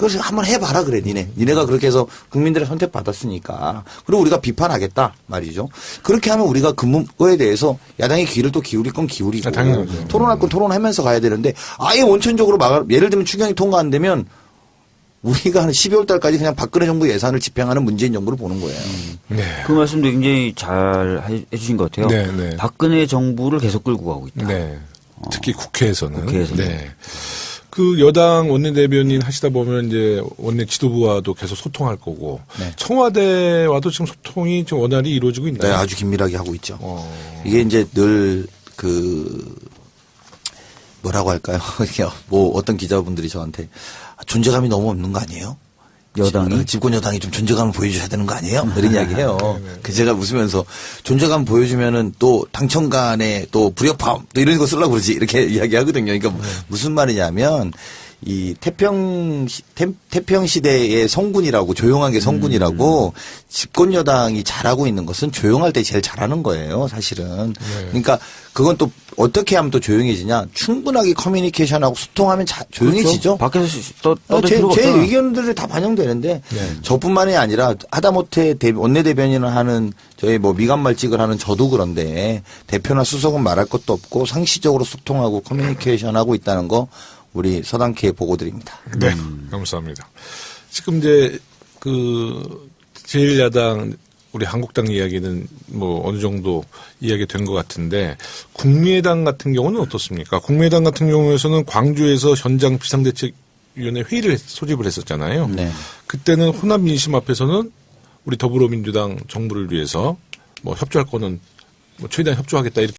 그것을 한번 해봐라 그래 니네가 그렇게 해서 국민들의 선택 받았으니까 그리고 우리가 비판하겠다 말이죠. 그렇게 하면 우리가 그거에 대해서 야당의 귀를 또 기울일 건 기울이고
당연하죠.
토론할 건 토론하면서 가야 되는데 아예 원천적으로 예를 들면 추경이 통과 안 되면 우리가 한 12월 달까지 그냥 박근혜 정부 예산을 집행하는 문재인 정부를 보는 거예요.
네.
그 말씀도 굉장히 잘 해주신 것 같아요.
네, 네.
박근혜 정부를 계속 끌고 가고 있다.
네. 특히 국회에서는.
국회에서는.
네. 그 여당 원내대변인 하시다 보면 이제 원내 지도부와도 계속 소통할 거고
네.
청와대와도 지금 소통이 지금 원활히 이루어지고 있나요?
네, 아주 긴밀하게 하고 있죠. 이게 이제 늘 뭐라고 할까요? 뭐 어떤 기자분들이 저한테 존재감이 너무 없는 거 아니에요?
여당이?
집권 여당이 좀 존재감을 보여줘야 되는 거 아니에요? 이런 이야기해요. 그 제가 웃으면서 존재감 보여주면은 또 당청 간에 또 불협화음 또 이런 거 쓰려고 그러지 이렇게 이야기하거든요. 그러니까 무슨 말이냐면 이 태평 시대의 성군이라고 조용하게 성군이라고 집권 여당이 잘하고 있는 것은 조용할 때 제일 잘하는 거예요, 사실은. 그러니까 그건 또 어떻게 하면 또 조용해지냐? 충분하게 커뮤니케이션하고 소통하면 조용해지죠.
밖에서 떠들 필요가
제
없잖아.
의견들이 다 반영되는데 저뿐만이 아니라 하다못해 원내대변인을 하는 저희 뭐 미간말직을 하는 저도 그런데 대표나 수석은 말할 것도 없고 상시적으로 소통하고 커뮤니케이션하고 있다는 거 우리 서당캐에 보고 드립니다.
네, 감사합니다. 지금 이제 그 제1야당 우리 한국당 이야기는 뭐 어느 정도 이야기 된 것 같은데 국민의당 같은 경우는 어떻습니까? 국민의당 같은 경우에서는 광주에서 현장 비상대책위원회 회의를 소집을 했었잖아요.
네.
그때는 호남 민심 앞에서는 우리 더불어민주당 정부를 위해서 뭐 협조할 거는 뭐 최대한 협조하겠다 이렇게